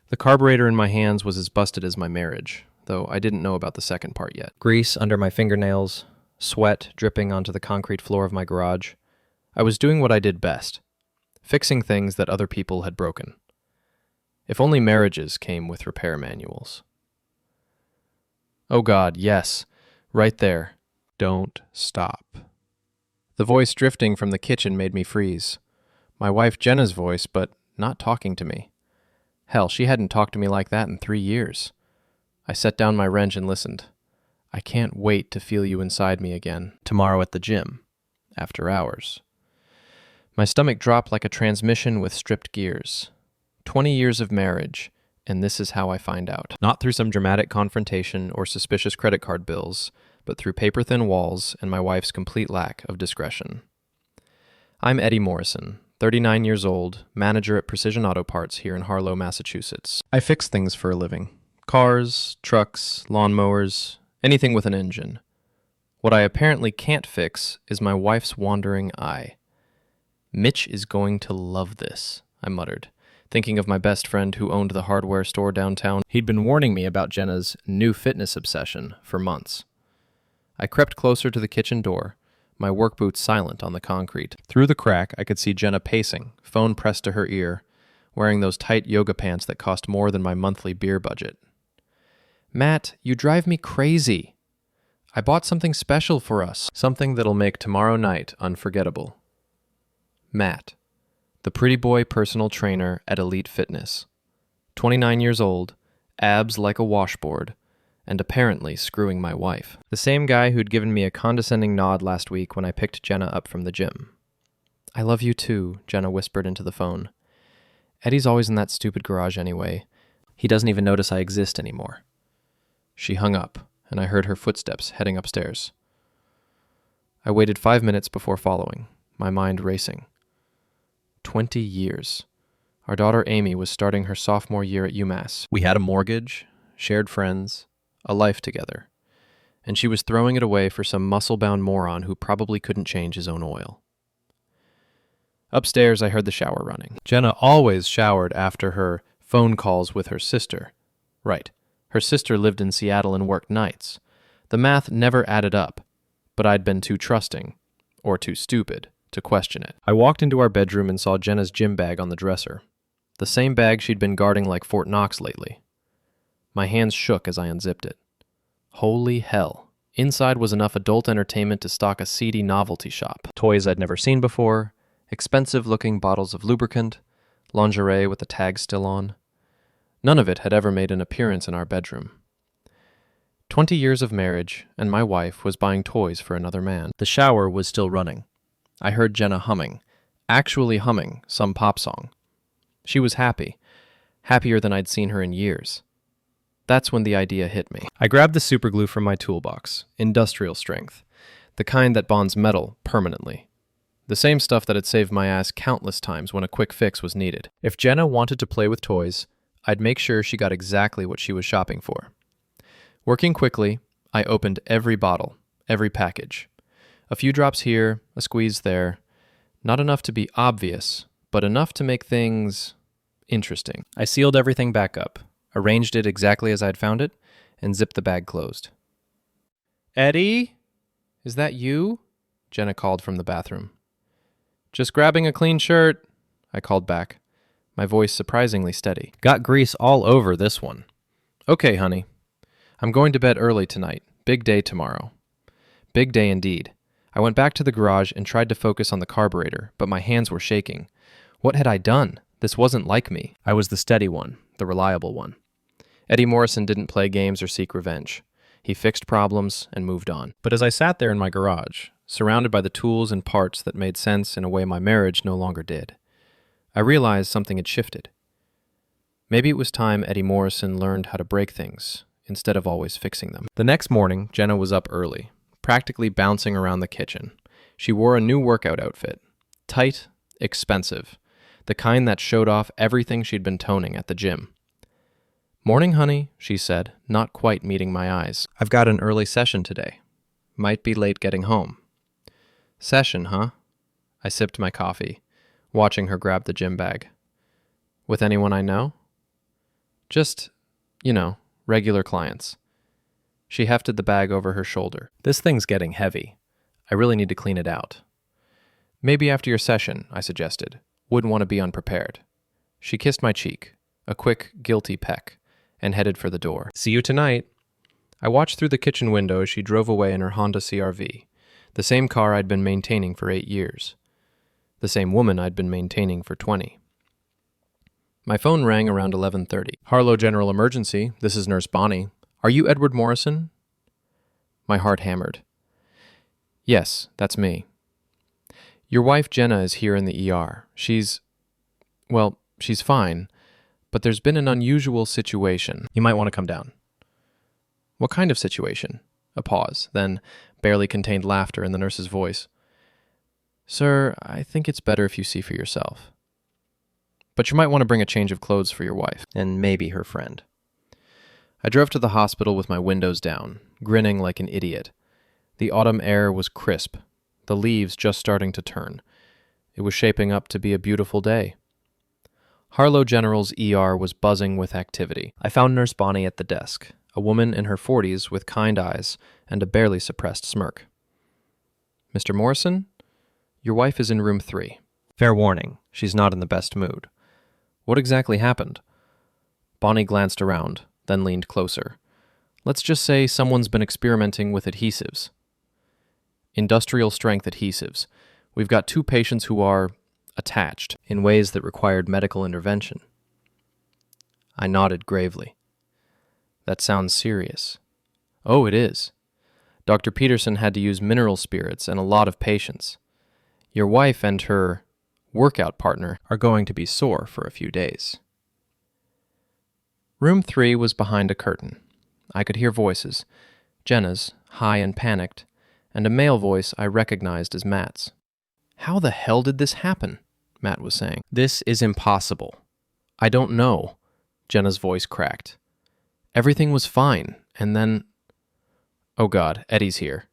The carburetor in my hands was as busted as my marriage, though I didn't know about the second part yet. Grease under my fingernails, sweat dripping onto the concrete floor of my garage. I was doing what I did best, fixing things that other people had broken. If only marriages came with repair manuals. Oh God, yes, right there. Don't stop. The voice drifting from the kitchen made me freeze. My wife Jenna's voice, but not talking to me. Hell, she hadn't talked to me like that in 3 years. I set down my wrench and listened. I can't wait to feel you inside me again, tomorrow at the gym, after hours. My stomach dropped like a transmission with stripped gears. 20 years of marriage, and this is how I find out. Not through some dramatic confrontation or suspicious credit card bills, but through paper-thin walls and my wife's complete lack of discretion. I'm Eddie Morrison, 39 years old, manager at Precision Auto Parts here in Harlow, Massachusetts. I fix things for a living. Cars, trucks, lawnmowers, anything with an engine. What I apparently can't fix is my wife's wandering eye. Mitch is going to love this, I muttered, thinking of my best friend who owned the hardware store downtown. He'd been warning me about Jenna's new fitness obsession for months. I crept closer to the kitchen door, my work boots silent on the concrete. Through the crack, I could see Jenna pacing, phone pressed to her ear, wearing those tight yoga pants that cost more than my monthly beer budget. Matt, you drive me crazy. I bought something special for us, something that'll make tomorrow night unforgettable. Matt, the pretty boy personal trainer at Elite Fitness. 29 years old, abs like a washboard, and apparently screwing my wife. The same guy who'd given me a condescending nod last week when I picked Jenna up from the gym. I love you too, Jenna whispered into the phone. Eddie's always in that stupid garage anyway. He doesn't even notice I exist anymore. She hung up, and I heard her footsteps heading upstairs. I waited 5 minutes before following, my mind racing. 20 years. Our daughter Amy was starting her sophomore year at UMass. We had a mortgage, shared friends, a life together, and she was throwing it away for some muscle-bound moron who probably couldn't change his own oil. Upstairs, I heard the shower running. Jenna always showered after her phone calls with her sister. Right, her sister lived in Seattle and worked nights. The math never added up, but I'd been too trusting, or too stupid, to question it. I walked into our bedroom and saw Jenna's gym bag on the dresser, the same bag she'd been guarding like Fort Knox lately. My hands shook as I unzipped it. Holy hell. Inside was enough adult entertainment to stock a seedy novelty shop. Toys I'd never seen before, expensive-looking bottles of lubricant, lingerie with the tag still on. None of it had ever made an appearance in our bedroom. 20 years of marriage, and my wife was buying toys for another man. The shower was still running. I heard Jenna humming, actually humming, some pop song. She was happy, happier than I'd seen her in years. That's when the idea hit me. I grabbed the superglue from my toolbox, industrial strength, the kind that bonds metal permanently. The same stuff that had saved my ass countless times when a quick fix was needed. If Jenna wanted to play with toys, I'd make sure she got exactly what she was shopping for. Working quickly, I opened every bottle, every package. A few drops here, a squeeze there. Not enough to be obvious, but enough to make things interesting. I sealed everything back up, arranged it exactly as I'd found it, and zipped the bag closed. Eddie? Is that you? Jenna called from the bathroom. Just grabbing a clean shirt, I called back, my voice surprisingly steady. Got grease all over this one. Okay, honey. I'm going to bed early tonight. Big day tomorrow. Big day indeed. I went back to the garage and tried to focus on the carburetor, but my hands were shaking. What had I done? This wasn't like me. I was the steady one, the reliable one. Eddie Morrison didn't play games or seek revenge. He fixed problems and moved on. But as I sat there in my garage, surrounded by the tools and parts that made sense in a way my marriage no longer did, I realized something had shifted. Maybe it was time Eddie Morrison learned how to break things instead of always fixing them. The next morning, Jenna was up early, practically bouncing around the kitchen. She wore a new workout outfit. Tight, expensive. The kind that showed off everything she'd been toning at the gym. Morning, honey, she said, not quite meeting my eyes. I've got an early session today. Might be late getting home. Session, huh? I sipped my coffee, watching her grab the gym bag. With anyone I know? Just, regular clients. She hefted the bag over her shoulder. This thing's getting heavy. I really need to clean it out. Maybe after your session, I suggested. Wouldn't want to be unprepared. She kissed my cheek, a quick, guilty peck, and headed for the door. See you tonight. I watched through the kitchen window as she drove away in her Honda CR-V, the same car I'd been maintaining for 8 years. The same woman I'd been maintaining for 20. My phone rang around 11:30. Harlow General Emergency, this is Nurse Bonnie. Are you Edward Morrison? My heart hammered. Yes, that's me. Your wife Jenna is here in the ER. She's fine, but there's been an unusual situation. You might want to come down. What kind of situation? A pause, then barely contained laughter in the nurse's voice. Sir, I think it's better if you see for yourself. But you might want to bring a change of clothes for your wife, and maybe her friend. I drove to the hospital with my windows down, grinning like an idiot. The autumn air was crisp, the leaves just starting to turn. It was shaping up to be a beautiful day. Harlow General's ER was buzzing with activity. I found Nurse Bonnie at the desk, a woman in her 40s with kind eyes and a barely suppressed smirk. Mr. Morrison, your wife is in room 3. Fair warning, she's not in the best mood. What exactly happened? Bonnie glanced around, then leaned closer. Let's just say someone's been experimenting with adhesives. Industrial strength adhesives. We've got 2 patients who are attached in ways that required medical intervention. I nodded gravely. That sounds serious. Oh, it is. Dr. Peterson had to use mineral spirits and a lot of patience. Your wife and her workout partner are going to be sore for a few days. Room 3 was behind a curtain. I could hear voices, Jenna's, high and panicked, and a male voice I recognized as Matt's. How the hell did this happen? Matt was saying. This is impossible. I don't know. Jenna's voice cracked. Everything was fine, and then... Oh God, Eddie's here.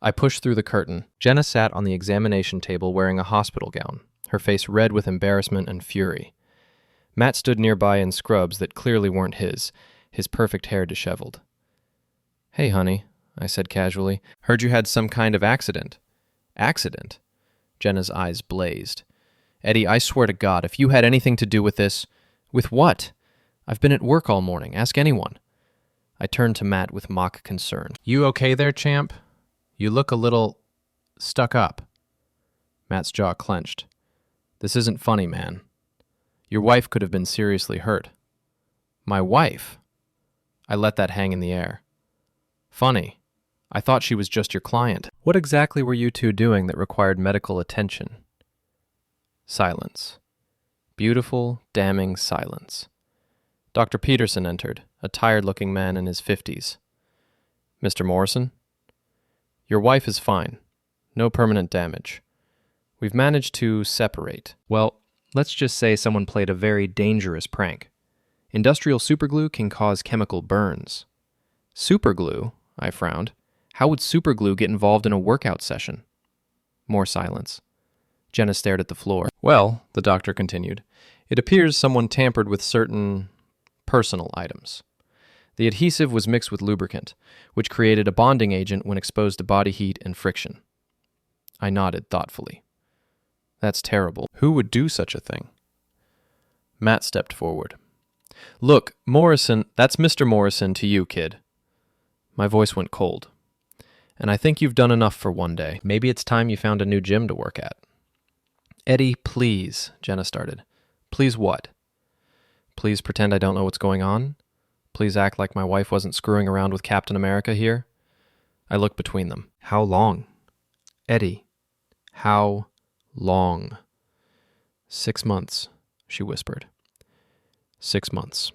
I pushed through the curtain. Jenna sat on the examination table wearing a hospital gown, her face red with embarrassment and fury. Matt stood nearby in scrubs that clearly weren't his perfect hair disheveled. Hey, honey, I said casually. Heard you had some kind of accident. Accident? Jenna's eyes blazed. Eddie, I swear to God, if you had anything to do with this... With what? I've been at work all morning. Ask anyone. I turned to Matt with mock concern. You okay there, champ? You look a little... stuck up. Matt's jaw clenched. This isn't funny, man. Your wife could have been seriously hurt. My wife? I let that hang in the air. Funny. I thought she was just your client. What exactly were you two doing that required medical attention? Silence. Beautiful, damning silence. Dr. Peterson entered, a tired-looking man in his 50s. Mr. Morrison? Your wife is fine. No permanent damage. We've managed to separate. Well, let's just say someone played a very dangerous prank. Industrial superglue can cause chemical burns. Superglue? I frowned. How would superglue get involved in a workout session? More silence. Jenna stared at the floor. Well, the doctor continued, it appears someone tampered with certain personal items. The adhesive was mixed with lubricant, which created a bonding agent when exposed to body heat and friction. I nodded thoughtfully. That's terrible. Who would do such a thing? Matt stepped forward. Look, Morrison, that's Mr. Morrison to you, kid. My voice went cold. And I think you've done enough for one day. Maybe it's time you found a new gym to work at. Eddie, please, Jenna started. Please what? Please pretend I don't know what's going on? Please act like my wife wasn't screwing around with Captain America here? I looked between them. How long? Eddie, how long? 6 months, she whispered. 6 months.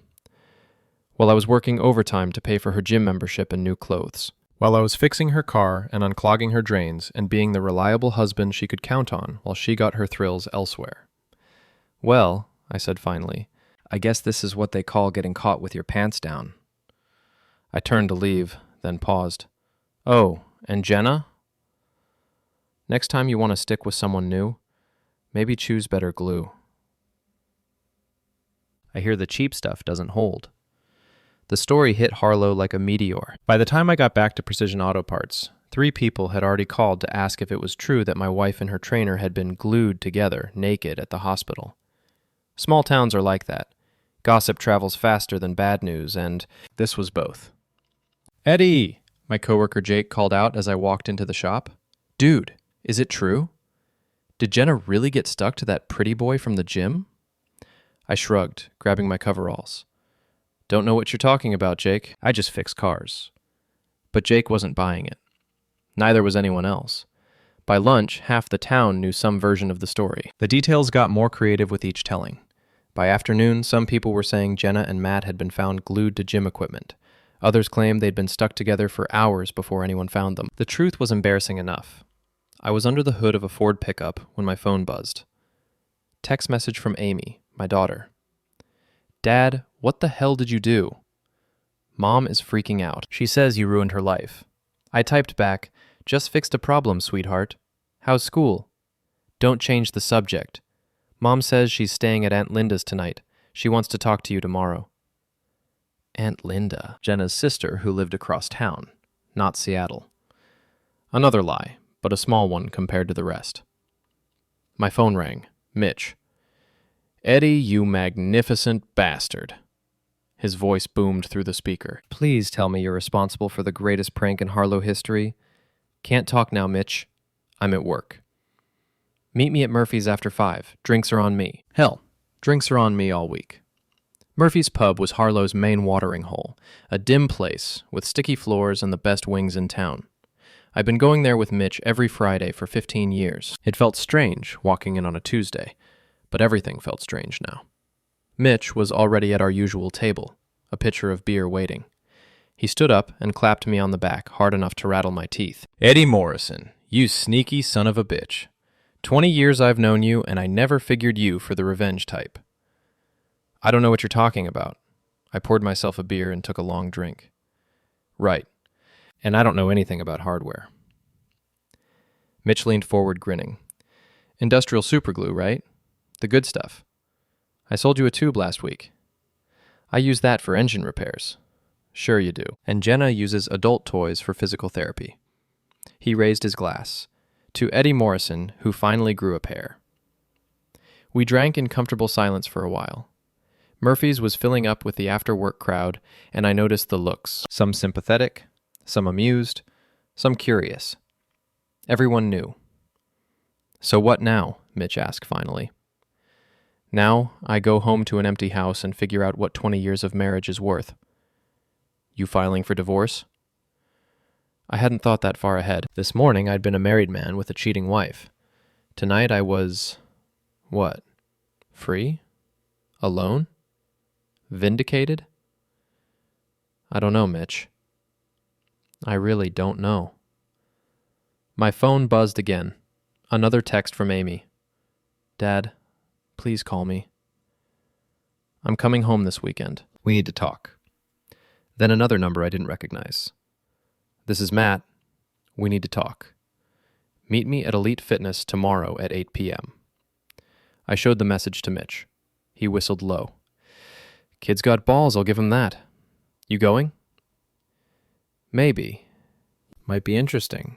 While I was working overtime to pay for her gym membership and new clothes. While I was fixing her car and unclogging her drains and being the reliable husband she could count on while she got her thrills elsewhere. Well, I said finally, I guess this is what they call getting caught with your pants down. I turned to leave, then paused. Oh, and Jenna? Next time you want to stick with someone new, maybe choose better glue. I hear the cheap stuff doesn't hold. The story hit Harlow like a meteor. By the time I got back to Precision Auto Parts, 3 people had already called to ask if it was true that my wife and her trainer had been glued together, naked, at the hospital. Small towns are like that. Gossip travels faster than bad news, and this was both. "Eddie!" my coworker Jake called out as I walked into the shop. "Dude, is it true? Did Jenna really get stuck to that pretty boy from the gym?" I shrugged, grabbing my coveralls. "Don't know what you're talking about, Jake. I just fix cars." But Jake wasn't buying it. Neither was anyone else. By lunch, half the town knew some version of the story. The details got more creative with each telling. By afternoon, some people were saying Jenna and Matt had been found glued to gym equipment. Others claimed they'd been stuck together for hours before anyone found them. The truth was embarrassing enough. I was under the hood of a Ford pickup when my phone buzzed. Text message from Amy, my daughter. "Dad, what the hell did you do? Mom is freaking out. She says you ruined her life." I typed back, "Just fixed a problem, sweetheart. How's school? Don't change the subject. Mom says she's staying at Aunt Linda's tonight. She wants to talk to you tomorrow." Aunt Linda, Jenna's sister who lived across town, not Seattle. Another lie, but a small one compared to the rest. My phone rang. Mitch. "Eddie, you magnificent bastard." His voice boomed through the speaker. "Please tell me you're responsible for the greatest prank in Harlow history. Can't talk now, Mitch. I'm at work. Meet me at Murphy's after 5. Drinks are on me." Hell, drinks are on me all week. Murphy's Pub was Harlow's main watering hole, a dim place with sticky floors and the best wings in town. I'd been going there with Mitch every Friday for 15 years. It felt strange walking in on a Tuesday, but everything felt strange now. Mitch was already at our usual table, a pitcher of beer waiting. He stood up and clapped me on the back hard enough to rattle my teeth. "Eddie Morrison, you sneaky son of a bitch. 20 years I've known you, and I never figured you for the revenge type." "I don't know what you're talking about." I poured myself a beer and took a long drink. "Right. And I don't know anything about hardware." Mitch leaned forward, grinning. "Industrial superglue, right? The good stuff. I sold you a tube last week. I use that for engine repairs." "Sure you do. And Jenna uses adult toys for physical therapy." He raised his glass. "To Eddie Morrison, who finally grew a pair." We drank in comfortable silence for a while. Murphy's was filling up with the after-work crowd, and I noticed the looks. Some sympathetic, some amused, some curious. Everyone knew. "So what now?" Mitch asked finally. "Now I go home to an empty house and figure out what 20 years of marriage is worth." "You filing for divorce?" I hadn't thought that far ahead. This morning I'd been a married man with a cheating wife. Tonight I was... what? Free? Alone? Vindicated? I don't know, Mitch. I really don't know. My phone buzzed again. Another text from Amy. "Dad, please call me. I'm coming home this weekend. We need to talk." Then another number I didn't recognize. "This is Matt. We need to talk. Meet me at Elite Fitness tomorrow at 8 p.m. I showed the message to Mitch. He whistled low. "Kid's got balls, I'll give him that. You going?" "Maybe. Might be interesting.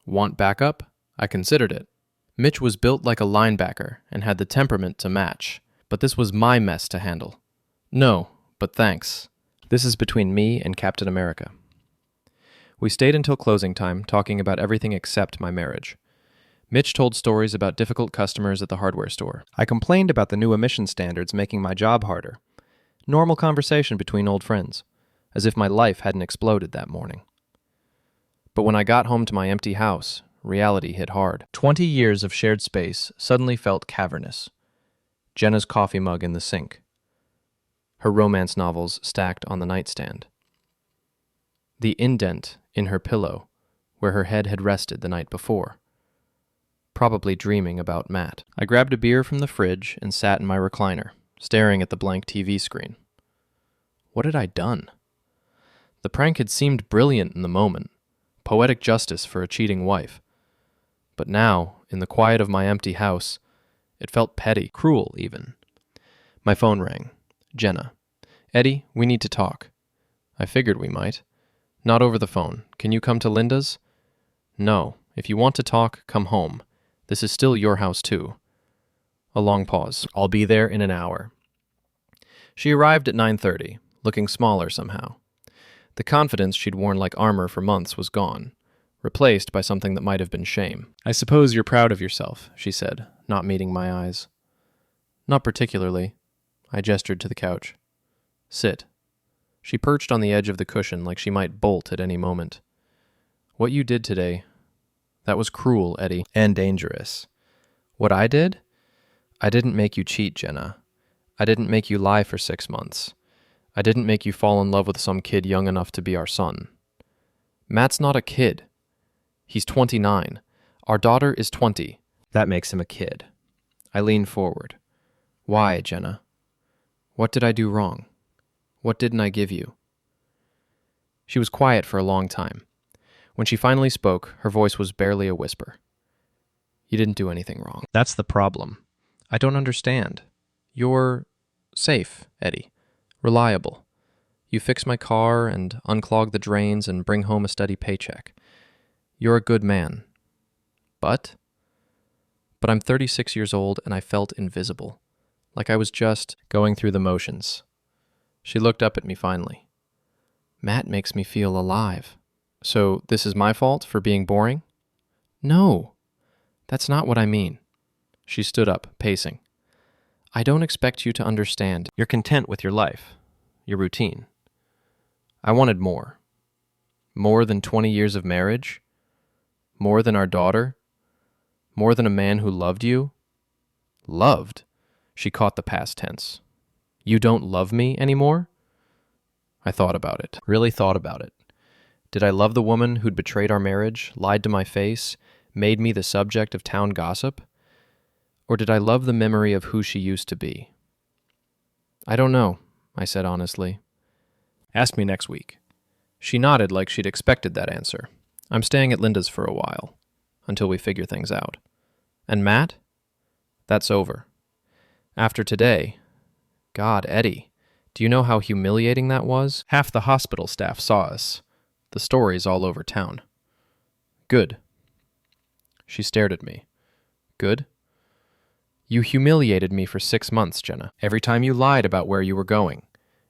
Want backup?" I considered it. Mitch was built like a linebacker and had the temperament to match, but this was my mess to handle. "No, but thanks. This is between me and Captain America." We stayed until closing time, talking about everything except my marriage. Mitch told stories about difficult customers at the hardware store. I complained about the new emission standards making my job harder. Normal conversation between old friends, as if my life hadn't exploded that morning. But when I got home to my empty house, reality hit hard. 20 years of shared space suddenly felt cavernous. Jenna's coffee mug in the sink. Her romance novels stacked on the nightstand. The indent in her pillow, where her head had rested the night before. Probably dreaming about Matt. I grabbed a beer from the fridge and sat in my recliner, staring at the blank TV screen. What had I done? The prank had seemed brilliant in the moment, poetic justice for a cheating wife. But now, in the quiet of my empty house, it felt petty, cruel even. My phone rang. Jenna. Eddie, we need to talk. I figured we might. Not over the phone. Can you come to Linda's? No. If you want to talk, come home. This is still your house, too. A long pause. I'll be there in an hour. She arrived at 9:30, looking smaller somehow. The confidence she'd worn like armor for months was gone, replaced by something that might have been shame. I suppose you're proud of yourself, she said, not meeting my eyes. Not particularly. I gestured to the couch. Sit. She perched on the edge of the cushion like she might bolt at any moment. What you did today, that was cruel, Eddie, and dangerous. What I did? I didn't make you cheat, Jenna. I didn't make you lie for 6 months. I didn't make you fall in love with some kid young enough to be our son. Matt's not a kid. He's 29. Our daughter is 20. That makes him a kid. I leaned forward. Why, Jenna? What did I do wrong? What didn't I give you? She was quiet for a long time. When she finally spoke, her voice was barely a whisper. You didn't do anything wrong. That's the problem. I don't understand. You're safe, Eddie. Reliable. You fix my car and unclog the drains and bring home a steady paycheck. You're a good man. But I'm 36 years old and I felt invisible, like I was just going through the motions. She looked up at me finally. Matt makes me feel alive. So this is my fault for being boring? No, that's not what I mean. She stood up, pacing. I don't expect you to understand. You're content with your life, your routine. I wanted more. More than 20 years of marriage? More than our daughter? More than a man who loved you? Loved? She caught the past tense. You don't love me anymore? I thought about it. Really thought about it. Did I love the woman who'd betrayed our marriage, lied to my face, made me the subject of town gossip? Or did I love the memory of who she used to be? I don't know, I said honestly. Ask me next week. She nodded like she'd expected that answer. I'm staying at Linda's for a while, until we figure things out. And Matt? That's over. After today, God, Eddie, do you know how humiliating that was? Half the hospital staff saw us. The stories all over town. Good. She stared at me. Good? You humiliated me for 6 months, Jenna. Every time you lied about where you were going.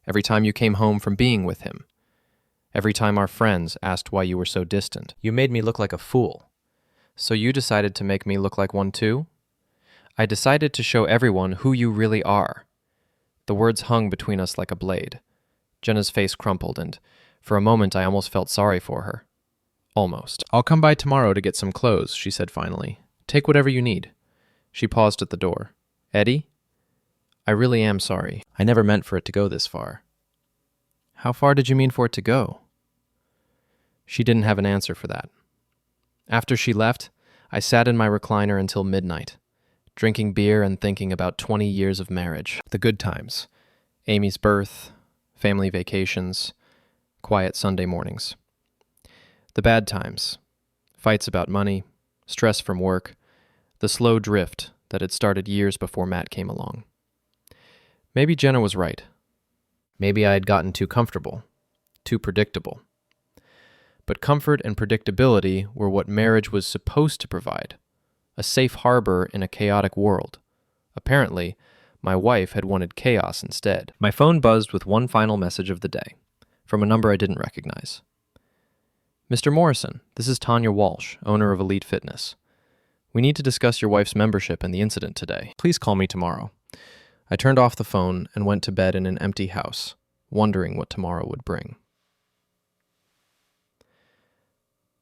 Every time you came home from being with him. Every time our friends asked why you were so distant. You made me look like a fool. So you decided to make me look like one too? I decided to show everyone who you really are. The words hung between us like a blade. Jenna's face crumpled, and for a moment I almost felt sorry for her. Almost. I'll come by tomorrow to get some clothes, she said finally. Take whatever you need. She paused at the door. Eddie? I really am sorry. I never meant for it to go this far. How far did you mean for it to go? She didn't have an answer for that. After she left, I sat in my recliner until midnight, drinking beer and thinking about 20 years of marriage. The good times. Amy's birth, family vacations, quiet Sunday mornings. The bad times. Fights about money, stress from work, the slow drift that had started years before Matt came along. Maybe Jenna was right. Maybe I had gotten too comfortable, too predictable. But comfort and predictability were what marriage was supposed to provide, a safe harbor in a chaotic world. Apparently, my wife had wanted chaos instead. My phone buzzed with one final message of the day, from a number I didn't recognize. Mr. Morrison, this is Tanya Walsh, owner of Elite Fitness. We need to discuss your wife's membership and the incident today. Please call me tomorrow. I turned off the phone and went to bed in an empty house, wondering what tomorrow would bring.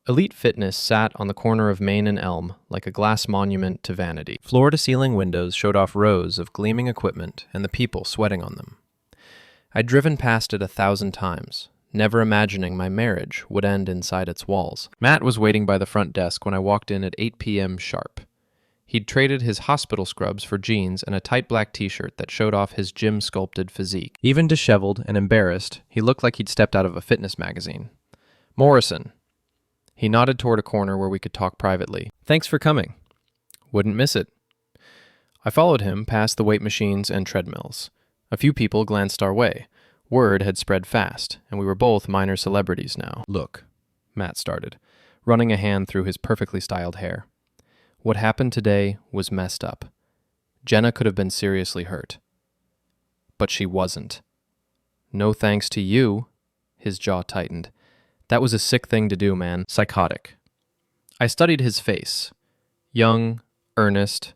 Elite Fitness sat on the corner of Main and Elm like a glass monument to vanity. Floor-to-ceiling windows showed off rows of gleaming equipment and the people sweating on them. I'd driven past it 1,000 times, never imagining my marriage would end inside its walls. Matt was waiting by the front desk when I walked in at 8 p.m. sharp. He'd traded his hospital scrubs for jeans and a tight black t-shirt that showed off his gym-sculpted physique. Even disheveled and embarrassed, he looked like he'd stepped out of a fitness magazine. Morrison. He nodded toward a corner where we could talk privately. Thanks for coming. Wouldn't miss it. I followed him past the weight machines and treadmills. A few people glanced our way. Word had spread fast, and we were both minor celebrities now. "Look," Matt started, running a hand through his perfectly styled hair. "What happened today was messed up. Jenna could have been seriously hurt. But she wasn't. No thanks to you." His jaw tightened. "That was a sick thing to do, man. Psychotic." I studied his face. Young, earnest,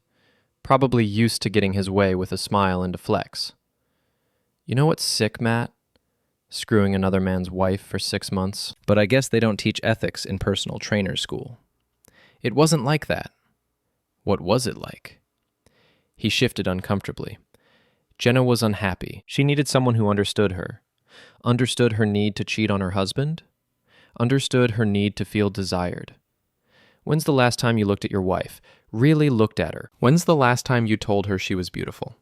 probably used to getting his way with a smile and a flex. "You know what's sick, Matt? Screwing another man's wife for 6 months. But I guess they don't teach ethics in personal trainer school. It wasn't like that." "What was it like?" He shifted uncomfortably. Jenna was unhappy. She needed someone who understood her. Understood her need to cheat on her husband. Understood her need to feel desired. When's the last time you looked at your wife? Really looked at her? When's the last time you told her she was beautiful?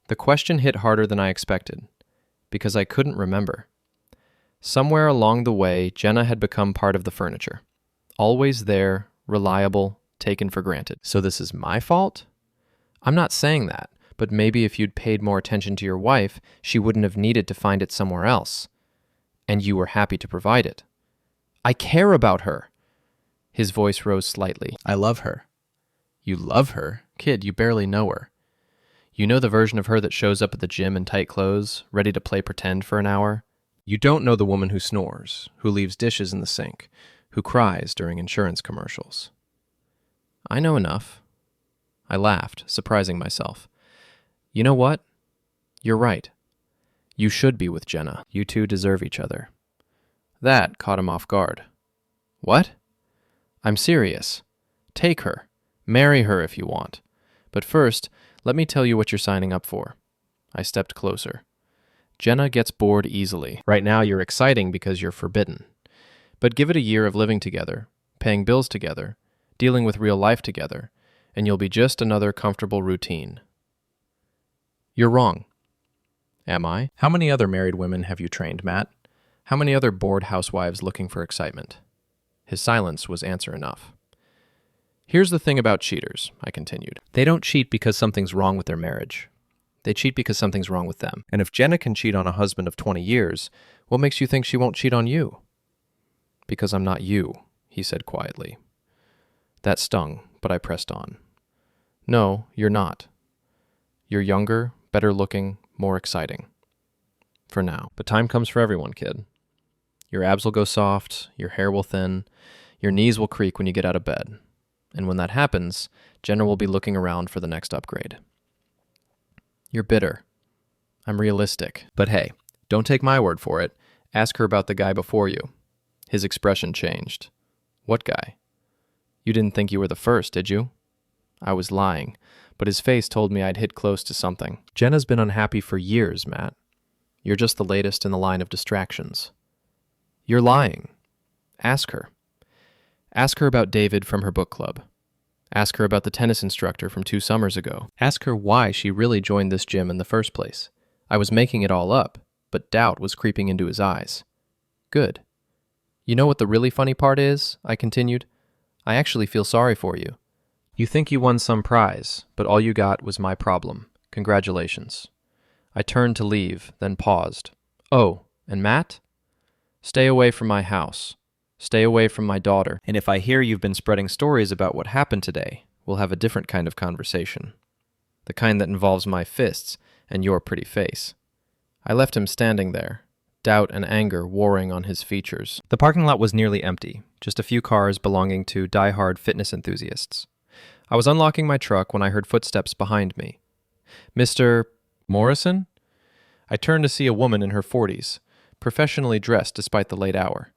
The question hit harder than I expected, because I couldn't remember. Somewhere along the way, Jenna had become part of the furniture. Always there, reliable, taken for granted. So this is my fault? I'm not saying that, but maybe if you'd paid more attention to your wife, she wouldn't have needed to find it somewhere else. And you were happy to provide it. I care about her. His voice rose slightly. I love her. You love her? Kid, you barely know her. You know the version of her that shows up at the gym in tight clothes, ready to play pretend for an hour? You don't know the woman who snores, who leaves dishes in the sink, who cries during insurance commercials. I know enough. I laughed, surprising myself. You know what? You're right. You should be with Jenna. You two deserve each other. That caught him off guard. What? I'm serious. Take her. Marry her if you want. But first, let me tell you what you're signing up for. I stepped closer. Jenna gets bored easily. Right now you're exciting because you're forbidden. But give it a year of living together, paying bills together, dealing with real life together, and you'll be just another comfortable routine. You're wrong. Am I? How many other married women have you trained, Matt? How many other bored housewives looking for excitement? His silence was answer enough. Here's the thing about cheaters, I continued. They don't cheat because something's wrong with their marriage. They cheat because something's wrong with them. And if Jenna can cheat on a husband of 20 years, what makes you think she won't cheat on you? Because I'm not you, he said quietly. That stung, but I pressed on. No, you're not. You're younger, better looking, more exciting. For now. But time comes for everyone, kid. Your abs will go soft, your hair will thin, your knees will creak when you get out of bed. And when that happens, Jenna will be looking around for the next upgrade. You're bitter. I'm realistic. But hey, don't take my word for it. Ask her about the guy before you. His expression changed. What guy? You didn't think you were the first, did you? I was lying, but his face told me I'd hit close to something. Jenna's been unhappy for years, Matt. You're just the latest in the line of distractions. You're lying. Ask her. Ask her about David from her book club. Ask her about the tennis instructor from 2 summers ago. Ask her why she really joined this gym in the first place. I was making it all up, but doubt was creeping into his eyes. Good. You know what the really funny part is? I continued. I actually feel sorry for you. You think you won some prize, but all you got was my problem. Congratulations. I turned to leave, then paused. Oh, and Matt? Stay away from my house. Stay away from my daughter. And if I hear you've been spreading stories about what happened today, we'll have a different kind of conversation. The kind that involves my fists and your pretty face. I left him standing there, doubt and anger warring on his features. The parking lot was nearly empty, just a few cars belonging to die-hard fitness enthusiasts. I was unlocking my truck when I heard footsteps behind me. Mr. Morrison? I turned to see a woman in her 40s, professionally dressed despite the late hour.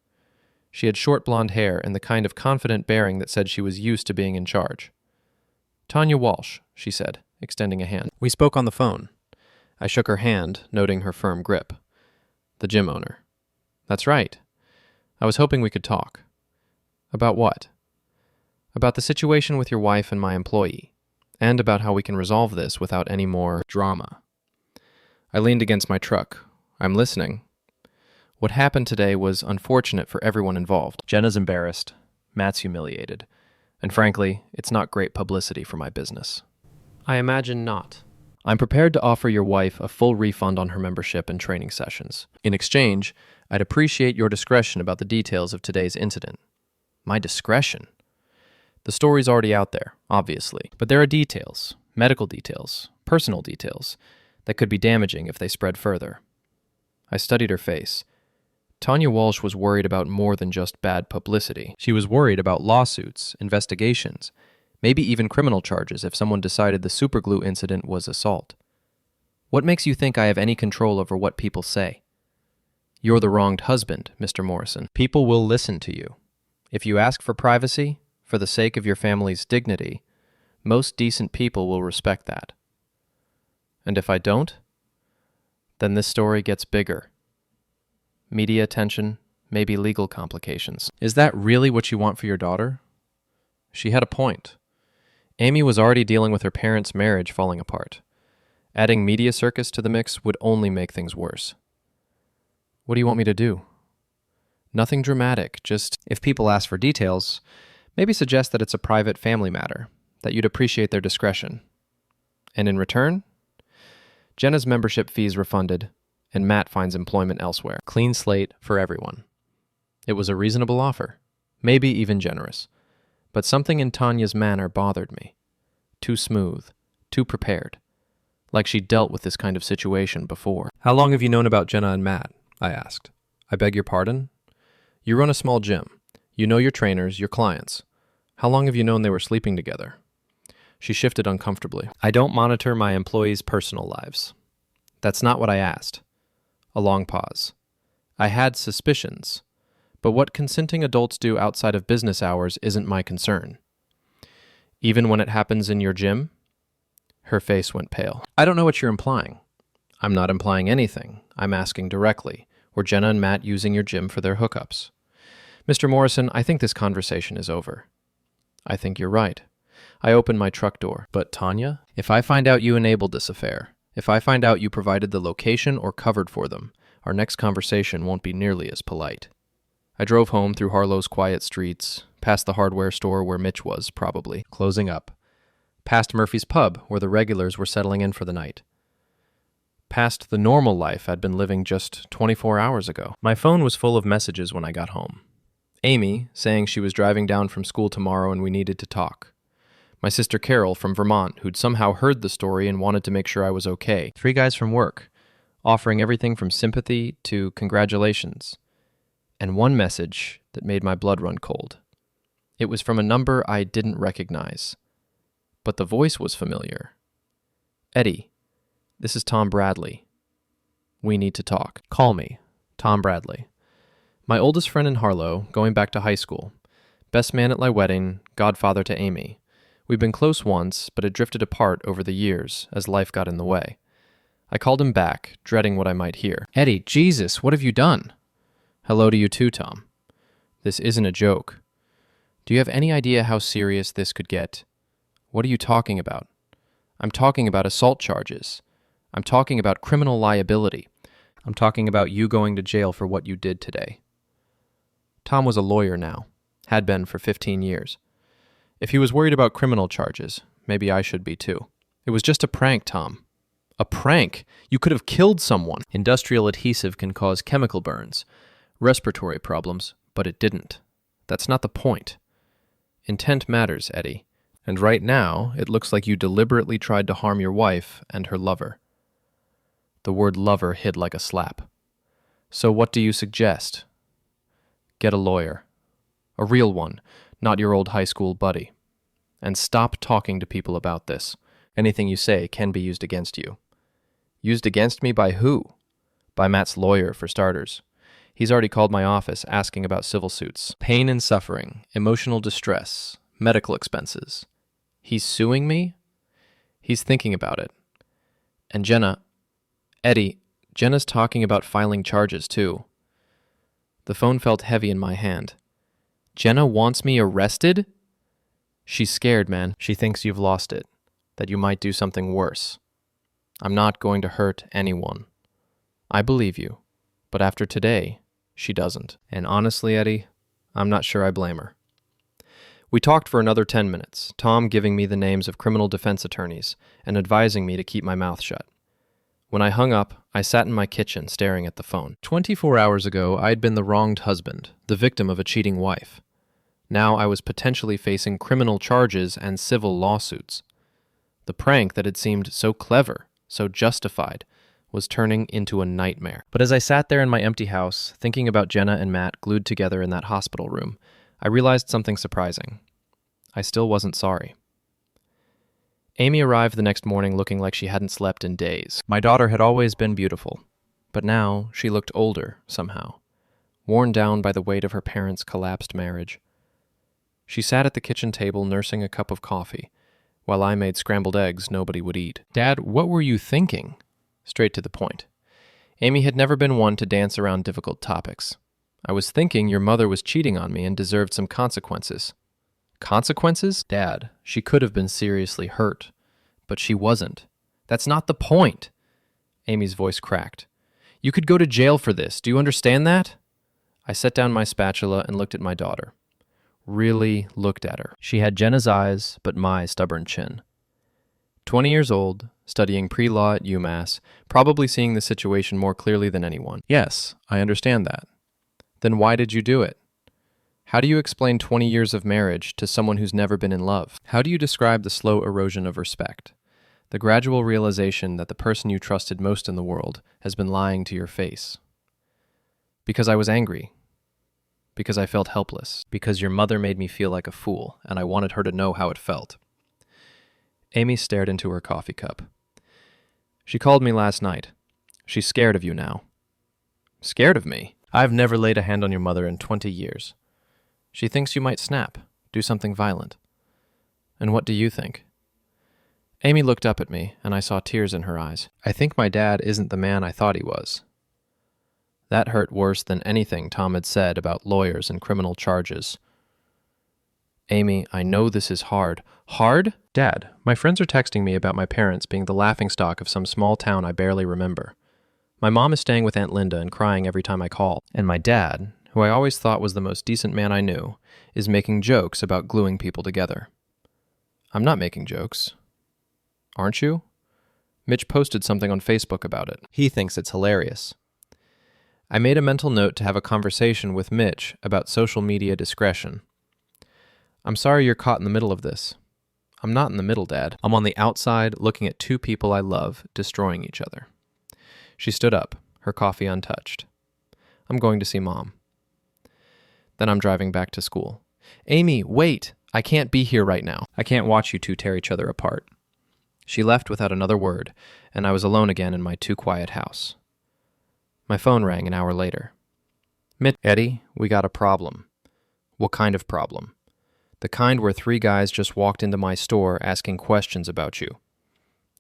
She had short blonde hair and the kind of confident bearing that said she was used to being in charge. Tanya Walsh, she said, extending a hand. We spoke on the phone. I shook her hand, noting her firm grip. The gym owner. That's right. I was hoping we could talk. About what? About the situation with your wife and my employee, and about how we can resolve this without any more drama. I leaned against my truck. I'm listening. What happened today was unfortunate for everyone involved. Jenna's embarrassed, Matt's humiliated, and frankly, it's not great publicity for my business. I imagine not. I'm prepared to offer your wife a full refund on her membership and training sessions. In exchange, I'd appreciate your discretion about the details of today's incident. My discretion? The story's already out there, obviously, but there are details, medical details, personal details, that could be damaging if they spread further. I studied her face. Tanya Walsh was worried about more than just bad publicity. She was worried about lawsuits, investigations, maybe even criminal charges if someone decided the superglue incident was assault. What makes you think I have any control over what people say? You're the wronged husband, Mr. Morrison. People will listen to you. If you ask for privacy, for the sake of your family's dignity, most decent people will respect that. And if I don't, then this story gets bigger. Media attention, maybe legal complications. Is that really what you want for your daughter? She had a point. Amy was already dealing with her parents' marriage falling apart. Adding media circus to the mix would only make things worse. What do you want me to do? Nothing dramatic, just, if people ask for details, maybe suggest that it's a private family matter, that you'd appreciate their discretion. And in return, Jenna's membership fees refunded, and Matt finds employment elsewhere. Clean slate for everyone. It was a reasonable offer, maybe even generous, but something in Tanya's manner bothered me. Too smooth, too prepared, like she'd dealt with this kind of situation before. How long have you known about Jenna and Matt? I asked. I beg your pardon? You run a small gym. You know your trainers, your clients. How long have you known they were sleeping together? She shifted uncomfortably. I don't monitor my employees' personal lives. That's not what I asked. A long pause. I had suspicions, but what consenting adults do outside of business hours isn't my concern. Even when it happens in your gym? Her face went pale. I don't know what you're implying. I'm not implying anything. I'm asking directly. Were Jenna and Matt using your gym for their hookups? Mr. Morrison, I think this conversation is over. I think you're right. I opened my truck door. But Tanya, if I find out you enabled this affair, if I find out you provided the location or covered for them, our next conversation won't be nearly as polite. I drove home through Harlow's quiet streets, past the hardware store where Mitch was, probably, closing up, past Murphy's Pub, where the regulars were settling in for the night, past the normal life I'd been living just 24 hours ago. My phone was full of messages when I got home. Amy, saying she was driving down from school tomorrow and we needed to talk. My sister Carol from Vermont, who'd somehow heard the story and wanted to make sure I was okay. 3 guys from work, offering everything from sympathy to congratulations. And one message that made my blood run cold. It was from a number I didn't recognize, but the voice was familiar. Eddie, this is Tom Bradley. We need to talk. Call me, Tom Bradley. My oldest friend in Harlow, going back to high school. Best man at my wedding, godfather to Amy. We'd been close once, but had drifted apart over the years as life got in the way. I called him back, dreading what I might hear. Eddie, Jesus, what have you done? Hello to you too, Tom. This isn't a joke. Do you have any idea how serious this could get? What are you talking about? I'm talking about assault charges. I'm talking about criminal liability. I'm talking about you going to jail for what you did today. Tom was a lawyer now, had been for 15 years. If he was worried about criminal charges, maybe I should be too. It was just a prank, Tom. A prank? You could have killed someone. Industrial adhesive can cause chemical burns, respiratory problems, but it didn't. That's not the point. Intent matters, Eddie. And right now, it looks like you deliberately tried to harm your wife and her lover. The word lover hit like a slap. So what do you suggest? Get a lawyer. A real one, not your old high school buddy. And stop talking to people about this. Anything you say can be used against you. Used against me by who? By Matt's lawyer, for starters. He's already called my office asking about civil suits. Pain and suffering, emotional distress, medical expenses. He's suing me? He's thinking about it. And Eddie, Jenna's talking about filing charges too. The phone felt heavy in my hand. Jenna wants me arrested? She's scared, man. She thinks you've lost it, that you might do something worse. I'm not going to hurt anyone. I believe you, but after today, she doesn't. And honestly, Eddie, I'm not sure I blame her. We talked for another 10 minutes, Tom giving me the names of criminal defense attorneys and advising me to keep my mouth shut. When I hung up, I sat in my kitchen staring at the phone. 24 hours ago, I'd been the wronged husband, the victim of a cheating wife. Now I was potentially facing criminal charges and civil lawsuits. The prank that had seemed so clever, so justified, was turning into a nightmare. But as I sat there in my empty house, thinking about Jenna and Matt glued together in that hospital room, I realized something surprising. I still wasn't sorry. Amy arrived the next morning looking like she hadn't slept in days. My daughter had always been beautiful, but now she looked older somehow, worn down by the weight of her parents' collapsed marriage. She sat at the kitchen table nursing a cup of coffee, while I made scrambled eggs nobody would eat. "Dad, what were you thinking?" Straight to the point. Amy had never been one to dance around difficult topics. "I was thinking your mother was cheating on me and deserved some consequences." Consequences? Dad, she could have been seriously hurt, but she wasn't. That's not the point. Amy's voice cracked. "You could go to jail for this. Do you understand that?" I set down my spatula and looked at my daughter. Really looked at her. She had Jenna's eyes, but my stubborn chin. 20 years old, studying pre-law at UMass, probably seeing the situation more clearly than anyone. Yes, I understand that. Then why did you do it? How do you explain 20 years of marriage to someone who's never been in love? How do you describe the slow erosion of respect? The gradual realization that the person you trusted most in the world has been lying to your face? Because I was angry. Because I felt helpless. Because your mother made me feel like a fool, and I wanted her to know how it felt. Amy stared into her coffee cup. "She called me last night. She's scared of you now." "Scared of me? I've never laid a hand on your mother in 20 years. She thinks you might snap, do something violent. And what do you think?" Amy looked up at me, and I saw tears in her eyes. "I think my dad isn't the man I thought he was." That hurt worse than anything Tom had said about lawyers and criminal charges. "Amy, I know this is hard." "Hard? Dad, my friends are texting me about my parents being the laughingstock of some small town I barely remember. My mom is staying with Aunt Linda and crying every time I call. And my dad, who I always thought was the most decent man I knew, is making jokes about gluing people together." "I'm not making jokes." "Aren't you?" Mitch posted something on Facebook about it. He thinks it's hilarious. I made a mental note to have a conversation with Mitch about social media discretion. "I'm sorry you're caught in the middle of this." "I'm not in the middle, Dad. I'm on the outside looking at two people I love destroying each other." She stood up, her coffee untouched. "I'm going to see Mom. Then I'm driving back to school." "Amy, wait! I can't be here right now. I can't watch you two tear each other apart." She left without another word, and I was alone again in my too-quiet house. My phone rang an hour later. "Mitch, Eddie, we got a problem." "What kind of problem?" "The kind where 3 guys just walked into my store asking questions about you.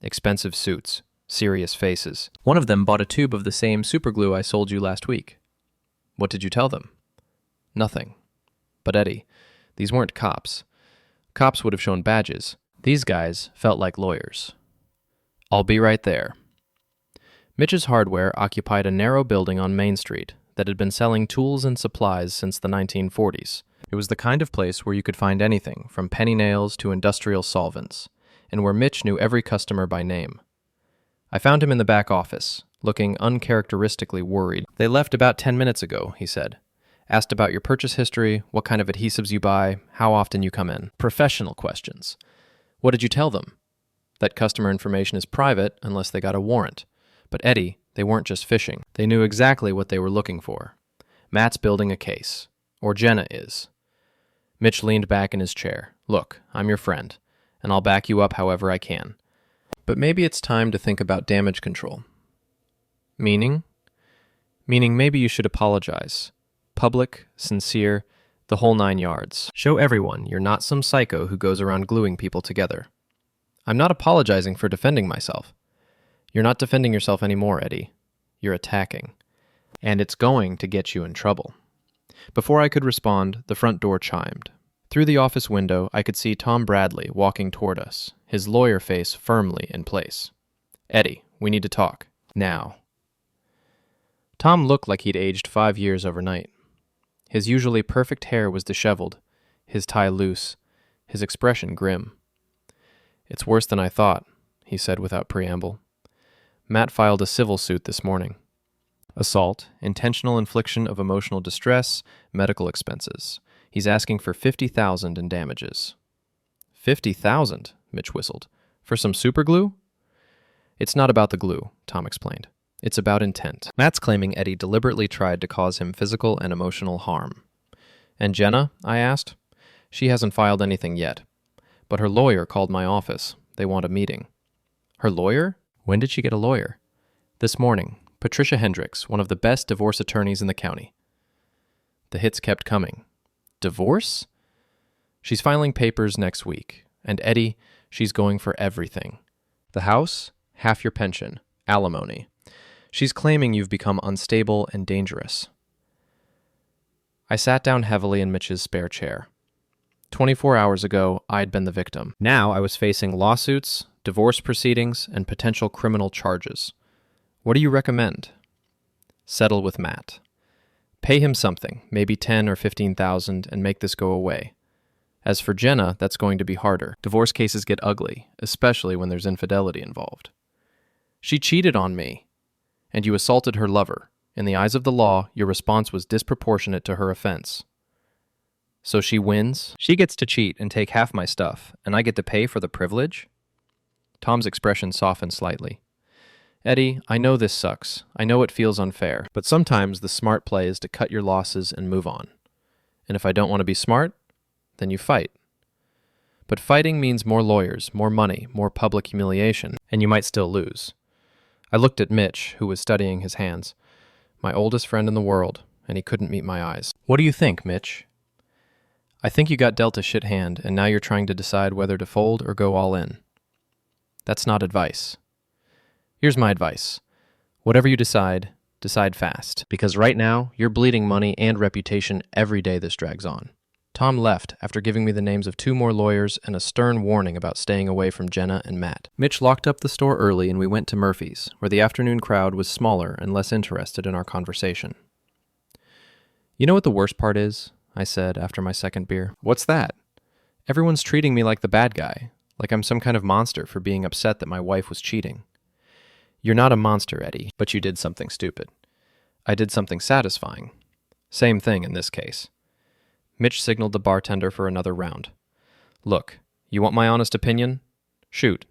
Expensive suits, serious faces. One of them bought a tube of the same superglue I sold you last week." "What did you tell them?" "Nothing. But Eddie, these weren't cops. Cops would have shown badges. These guys felt like lawyers." "I'll be right there." Mitch's Hardware occupied a narrow building on Main Street that had been selling tools and supplies since the 1940s. It was the kind of place where you could find anything from penny nails to industrial solvents, and where Mitch knew every customer by name. I found him in the back office, looking uncharacteristically worried. "They left about 10 minutes ago," he said. "Asked about your purchase history, what kind of adhesives you buy, how often you come in. Professional questions." "What did you tell them?" "That customer information is private unless they got a warrant. But Eddie, they weren't just fishing. They knew exactly what they were looking for. Matt's building a case. Or Jenna is." Mitch leaned back in his chair. "Look, I'm your friend, and I'll back you up however I can. But maybe it's time to think about damage control." "Meaning?" "Meaning maybe you should apologize. Public, sincere, the whole 9 yards. Show everyone you're not some psycho who goes around gluing people together." "I'm not apologizing for defending myself." "You're not defending yourself anymore, Eddie. You're attacking. And it's going to get you in trouble." Before I could respond, the front door chimed. Through the office window, I could see Tom Bradley walking toward us, his lawyer face firmly in place. "Eddie, we need to talk. Now." Tom looked like he'd aged 5 years overnight. His usually perfect hair was disheveled, his tie loose, his expression grim. "It's worse than I thought," he said without preamble. "Matt filed a civil suit this morning. Assault, intentional infliction of emotional distress, medical expenses. He's asking for $50,000 in damages." "$50,000?" Mitch whistled. "For some superglue?" "It's not about the glue," Tom explained. "It's about intent." Matt's claiming Eddie deliberately tried to cause him physical and emotional harm. "And Jenna?" I asked. "She hasn't filed anything yet. But her lawyer called my office. They want a meeting." "Her lawyer? When did she get a lawyer?" "This morning. Patricia Hendricks, one of the best divorce attorneys in the county." The hits kept coming. Divorce? "She's filing papers next week. And Eddie, she's going for everything. The house, half your pension, alimony. She's claiming you've become unstable and dangerous." I sat down heavily in Mitch's spare chair. 24 hours ago, I'd been the victim. Now I was facing lawsuits, divorce proceedings, and potential criminal charges. What do you recommend? Settle with Matt. Pay him something, maybe $10,000 or $15,000, and make this go away. As for Jenna, that's going to be harder. Divorce cases get ugly, especially when there's infidelity involved. "She cheated on me, and you assaulted her lover. In the eyes of the law, your response was disproportionate to her offense." "So she wins? She gets to cheat and take half my stuff, and I get to pay for the privilege?" Tom's expression softened slightly. "Eddie, I know this sucks. I know it feels unfair, but sometimes the smart play is to cut your losses and move on. And if I don't want to be smart, then you fight. But fighting means more lawyers, more money, more public humiliation, and you might still lose." I looked at Mitch, who was studying his hands. My oldest friend in the world, and he couldn't meet my eyes. "What do you think, Mitch?" "I think you got dealt a shit hand, and now you're trying to decide whether to fold or go all in." "That's not advice." "Here's my advice. Whatever you decide, decide fast. Because right now, you're bleeding money and reputation every day this drags on." Tom left after giving me the names of 2 more lawyers and a stern warning about staying away from Jenna and Matt. Mitch locked up the store early and we went to Murphy's, where the afternoon crowd was smaller and less interested in our conversation. "You know what the worst part is?" I said after my second beer. "What's that?" "Everyone's treating me like the bad guy, like I'm some kind of monster for being upset that my wife was cheating." "You're not a monster, Eddie, but you did something stupid." "I did something satisfying." Same thing in this case. Mitch signaled the bartender for another round. "Look, you want my honest opinion? Shoot.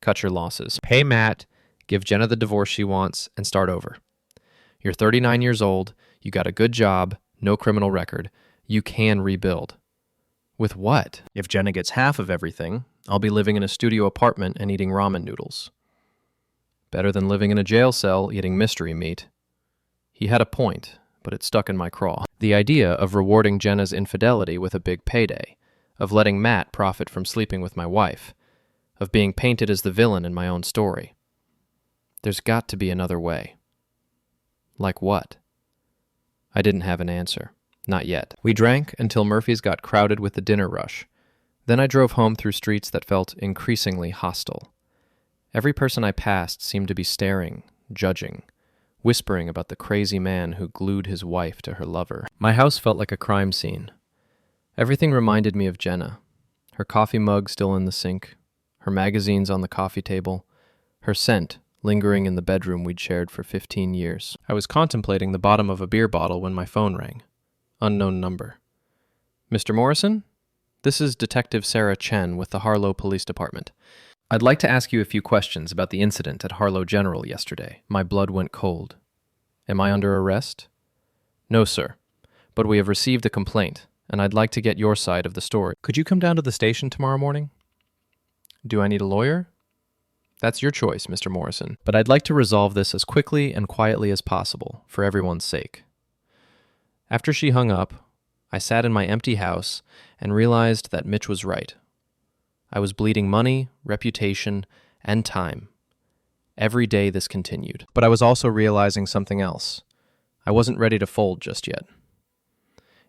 Cut your losses. Pay Matt, give Jenna the divorce she wants, and start over. You're 39 years old, you got a good job, no criminal record. You can rebuild." "With what?" "If Jenna gets half of everything, I'll be living in a studio apartment and eating ramen noodles." "Better than living in a jail cell eating mystery meat." He had a point, but it stuck in my craw. The idea of rewarding Jenna's infidelity with a big payday, of letting Matt profit from sleeping with my wife, of being painted as the villain in my own story. There's got to be another way. Like what? I didn't have an answer. Not yet. We drank until Murphy's got crowded with the dinner rush. Then I drove home through streets that felt increasingly hostile. Every person I passed seemed to be staring, judging, whispering about the crazy man who glued his wife to her lover. My house felt like a crime scene. Everything reminded me of Jenna. Her coffee mug still in the sink, her magazines on the coffee table, her scent lingering in the bedroom we'd shared for 15 years. I was contemplating the bottom of a beer bottle when my phone rang. Unknown number. "Mr. Morrison? This is Detective Sarah Chen with the Harlow Police Department. I'd like to ask you a few questions about the incident at Harlow General yesterday." My blood went cold. "Am I under arrest?" "No, sir. But we have received a complaint, and I'd like to get your side of the story. Could you come down to the station tomorrow morning?" "Do I need a lawyer?" "That's your choice, Mr. Morrison. But I'd like to resolve this as quickly and quietly as possible, for everyone's sake." After she hung up, I sat in my empty house and realized that Mitch was right. I was bleeding money, reputation, and time. Every day this continued. But I was also realizing something else. I wasn't ready to fold just yet.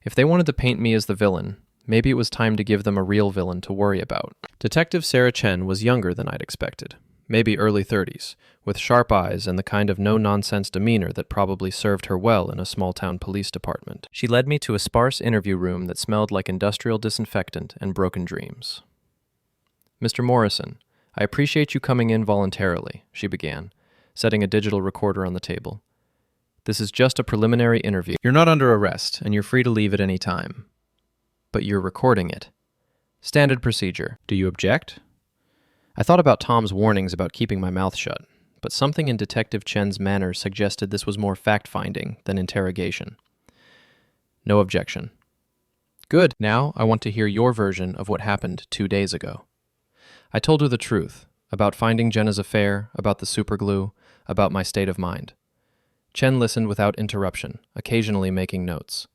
If they wanted to paint me as the villain, maybe it was time to give them a real villain to worry about. Detective Sarah Chen was younger than I'd expected. maybe early 30s, with sharp eyes and the kind of no-nonsense demeanor that probably served her well in a small-town police department. She led me to a sparse interview room that smelled like industrial disinfectant and broken dreams. "Mr. Morrison, I appreciate you coming in voluntarily," she began, setting a digital recorder on the table. "This is just a preliminary interview. You're not under arrest, and you're free to leave at any time. But you're recording it. Standard procedure. Do you object?" I thought about Tom's warnings about keeping my mouth shut, but something in Detective Chen's manner suggested this was more fact-finding than interrogation. No objection. Good. Now I want to hear your version of what happened 2 days ago. I told her the truth, about finding Jenna's affair, about the superglue, about my state of mind. Chen listened without interruption, occasionally making notes.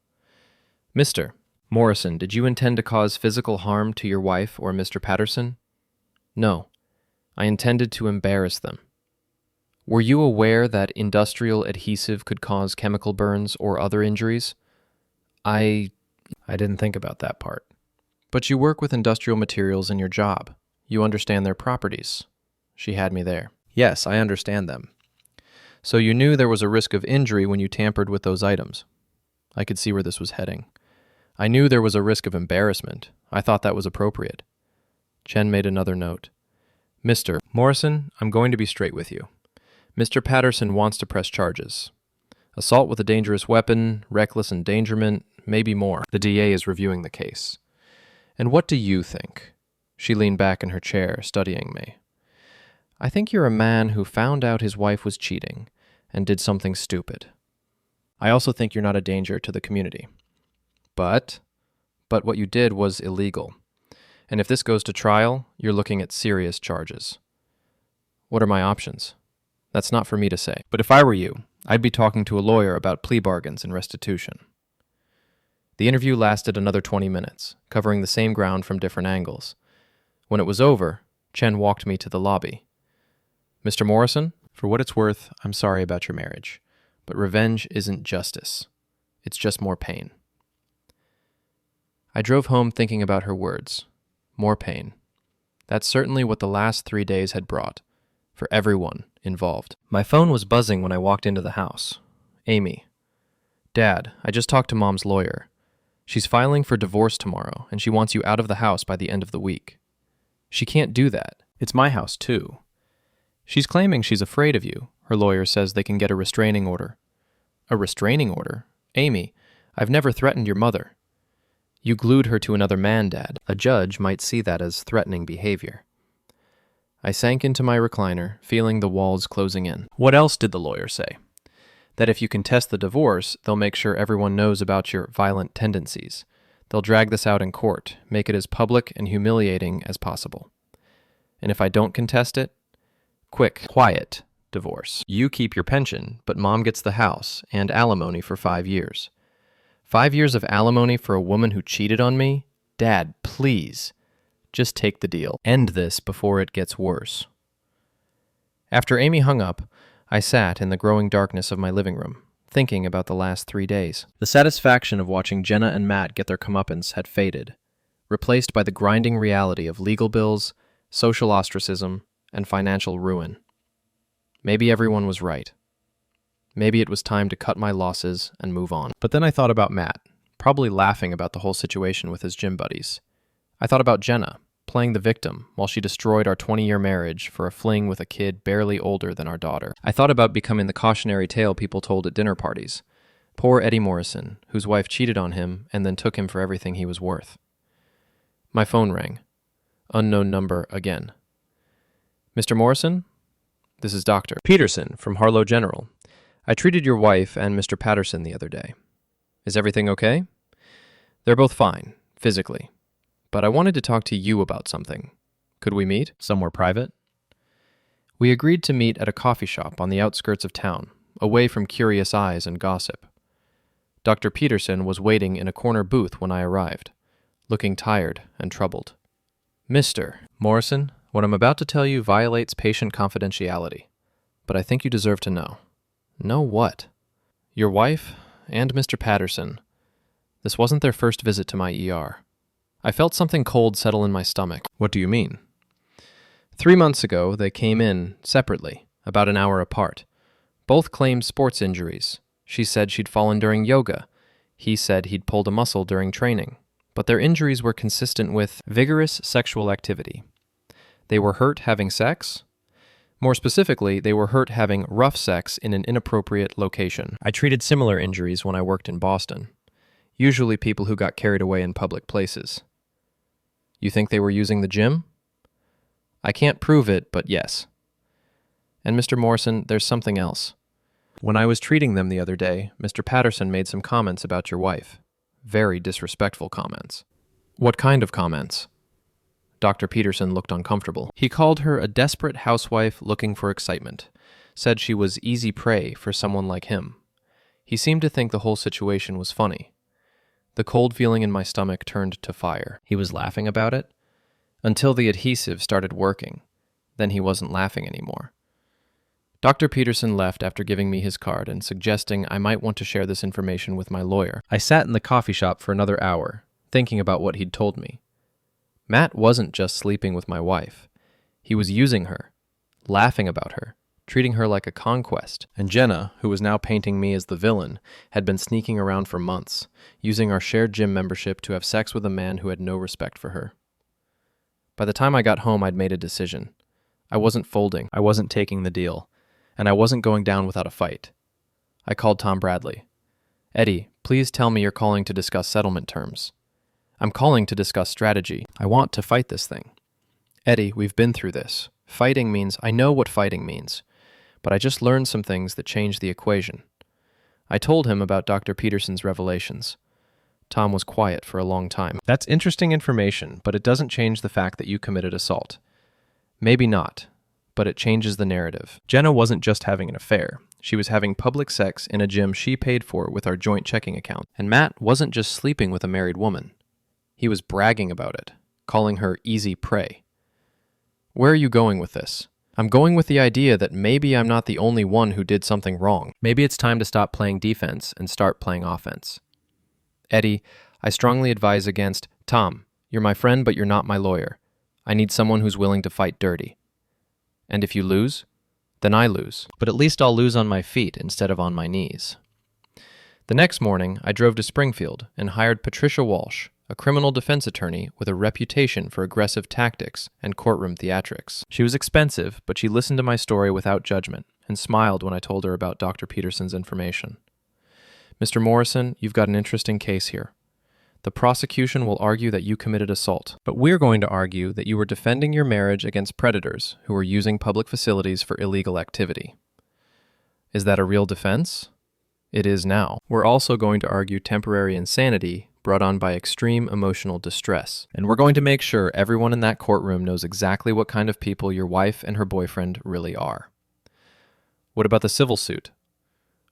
"Mr. Morrison, did you intend to cause physical harm to your wife or Mr. Patterson?" "No. I intended to embarrass them." "Were you aware that industrial adhesive could cause chemical burns or other injuries?" I didn't think about that part. "But you work with industrial materials in your job. You understand their properties." She had me there. "Yes, I understand them." "So you knew there was a risk of injury when you tampered with those items?" I could see where this was heading. "I knew there was a risk of embarrassment. I thought that was appropriate." Chen made another note. "Mr. Morrison, I'm going to be straight with you. Mr. Patterson wants to press charges. Assault with a dangerous weapon, reckless endangerment, maybe more. The DA is reviewing the case. And what do you think?" She leaned back in her chair, studying me. "I think you're a man who found out his wife was cheating and did something stupid. I also think you're not a danger to the community. But what you did was illegal. And if this goes to trial, you're looking at serious charges. What are my options? That's not for me to say. But if I were you, I'd be talking to a lawyer about plea bargains and restitution." The interview lasted another 20 minutes, covering the same ground from different angles. When it was over, Chen walked me to the lobby. "Mr. Morrison, for what it's worth, I'm sorry about your marriage, but revenge isn't justice. It's just more pain." I drove home thinking about her words. More pain. That's certainly what the last 3 days had brought, for everyone involved. My phone was buzzing when I walked into the house. Amy. "Dad, I just talked to Mom's lawyer. She's filing for divorce tomorrow, and she wants you out of the house by the end of the week." "She can't do that. It's my house, too." "She's claiming she's afraid of you. Her lawyer says they can get a restraining order." "A restraining order? Amy, I've never threatened your mother." "You glued her to another man, Dad. A judge might see that as threatening behavior." I sank into my recliner, feeling the walls closing in. "What else did the lawyer say?" "That if you contest the divorce, they'll make sure everyone knows about your violent tendencies. They'll drag this out in court, make it as public and humiliating as possible. And if I don't contest it, quiet divorce. You keep your pension, but Mom gets the house and alimony for 5 years. 5 years of alimony for a woman who cheated on me? Dad, please. Just take the deal. End this before it gets worse." After Amy hung up, I sat in the growing darkness of my living room, thinking about the last 3 days. The satisfaction of watching Jenna and Matt get their comeuppance had faded, replaced by the grinding reality of legal bills, social ostracism, and financial ruin. Maybe everyone was right. Maybe it was time to cut my losses and move on. But then I thought about Matt, probably laughing about the whole situation with his gym buddies. I thought about Jenna, playing the victim while she destroyed our 20-year marriage for a fling with a kid barely older than our daughter. I thought about becoming the cautionary tale people told at dinner parties. Poor Eddie Morrison, whose wife cheated on him and then took him for everything he was worth. My phone rang. Unknown number again. "Mr. Morrison? This is Dr. Peterson from Harlow General. I treated your wife and Mr. Patterson the other day. Is everything okay?" "They're both fine, physically. But I wanted to talk to you about something. Could we meet? Somewhere private?" We agreed to meet at a coffee shop on the outskirts of town, away from curious eyes and gossip. Dr. Peterson was waiting in a corner booth when I arrived, looking tired and troubled. "Mr. Morrison, what I'm about to tell you violates patient confidentiality, but I think you deserve to know." "Know what?" "Your wife and Mr. Patterson. This wasn't their first visit to my ER. I felt something cold settle in my stomach." "What do you mean?" 3 months ago, they came in separately, about an hour apart. Both claimed sports injuries. She said she'd fallen during yoga. He said he'd pulled a muscle during training. But their injuries were consistent with vigorous sexual activity. They were hurt having sex. More specifically, they were hurt having rough sex in an inappropriate location. I treated similar injuries when I worked in Boston. Usually people who got carried away in public places. You think they were using the gym? I can't prove it, but yes. And Mr. Morrison, there's something else. When I was treating them the other day, Mr. Patterson made some comments about your wife. Very disrespectful comments. What kind of comments? Dr. Peterson looked uncomfortable. He called her a desperate housewife looking for excitement, said she was easy prey for someone like him. He seemed to think the whole situation was funny. The cold feeling in my stomach turned to fire. He was laughing about it? Until the adhesive started working. Then he wasn't laughing anymore. Dr. Peterson left after giving me his card and suggesting I might want to share this information with my lawyer. I sat in the coffee shop for another hour, thinking about what he'd told me. Matt wasn't just sleeping with my wife. He was using her, laughing about her, treating her like a conquest. And Jenna, who was now painting me as the villain, had been sneaking around for months, using our shared gym membership to have sex with a man who had no respect for her. By the time I got home, I'd made a decision. I wasn't folding, I wasn't taking the deal, and I wasn't going down without a fight. I called Tom Bradley. Eddie, please tell me you're calling to discuss settlement terms. I'm calling to discuss strategy. I want to fight this thing. Eddie, we've been through this. Fighting means, I know what fighting means, but I just learned some things that changed the equation. I told him about Dr. Peterson's revelations. Tom was quiet for a long time. That's interesting information, but it doesn't change the fact that you committed assault. Maybe not, but it changes the narrative. Jenna wasn't just having an affair. She was having public sex in a gym she paid for with our joint checking account. And Matt wasn't just sleeping with a married woman. He was bragging about it, calling her easy prey. Where are you going with this? I'm going with the idea that maybe I'm not the only one who did something wrong. Maybe it's time to stop playing defense and start playing offense. Eddie, I strongly advise against, Tom, you're my friend, but you're not my lawyer. I need someone who's willing to fight dirty. And if you lose, then I lose. But at least I'll lose on my feet instead of on my knees. The next morning, I drove to Springfield and hired Patricia Walsh, a criminal defense attorney with a reputation for aggressive tactics and courtroom theatrics. She was expensive, but she listened to my story without judgment and smiled when I told her about Dr. Peterson's information. Mr. Morrison, you've got an interesting case here. The prosecution will argue that you committed assault, but we're going to argue that you were defending your marriage against predators who were using public facilities for illegal activity. Is that a real defense? It is now. We're also going to argue temporary insanity brought on by extreme emotional distress, and we're going to make sure everyone in that courtroom knows exactly what kind of people your wife and her boyfriend really are. What about the civil suit?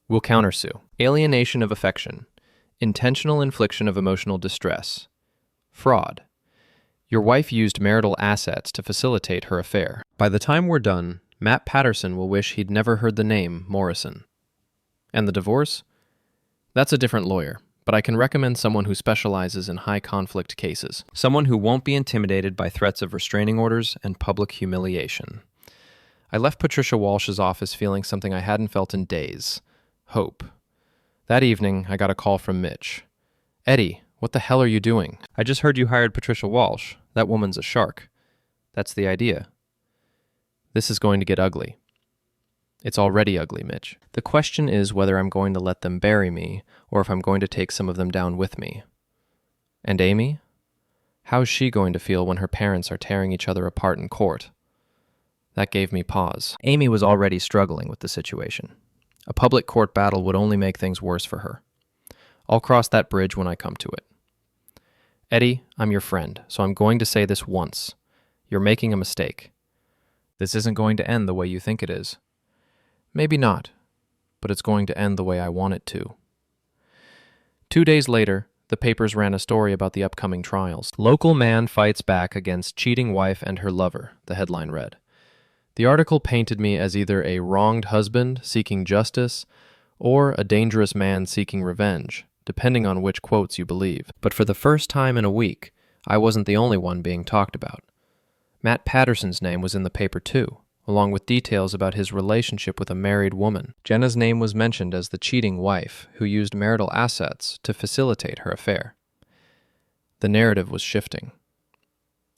We'll countersue. Alienation of affection. Intentional infliction of emotional distress. Fraud. Your wife used marital assets to facilitate her affair. By the time we're done, Matt Patterson will wish he'd never heard the name Morrison. And the divorce? That's a different lawyer, but I can recommend someone who specializes in high-conflict cases. Someone who won't be intimidated by threats of restraining orders and public humiliation. I left Patricia Walsh's office feeling something I hadn't felt in days. Hope. That evening, I got a call from Mitch. Eddie, what the hell are you doing? I just heard you hired Patricia Walsh. That woman's a shark. That's the idea. This is going to get ugly. It's already ugly, Mitch. The question is whether I'm going to let them bury me or if I'm going to take some of them down with me. And Amy? How's she going to feel when her parents are tearing each other apart in court? That gave me pause. Amy was already struggling with the situation. A public court battle would only make things worse for her. I'll cross that bridge when I come to it. Eddie, I'm your friend, so I'm going to say this once. You're making a mistake. This isn't going to end the way you think it is. Maybe not, but it's going to end the way I want it to. 2 days later, the papers ran a story about the upcoming trials. Local man fights back against cheating wife and her lover, the headline read. The article painted me as either a wronged husband seeking justice or a dangerous man seeking revenge, depending on which quotes you believe. But for the first time in a week, I wasn't the only one being talked about. Matt Patterson's name was in the paper too, along with details about his relationship with a married woman. Jenna's name was mentioned as the cheating wife who used marital assets to facilitate her affair. The narrative was shifting,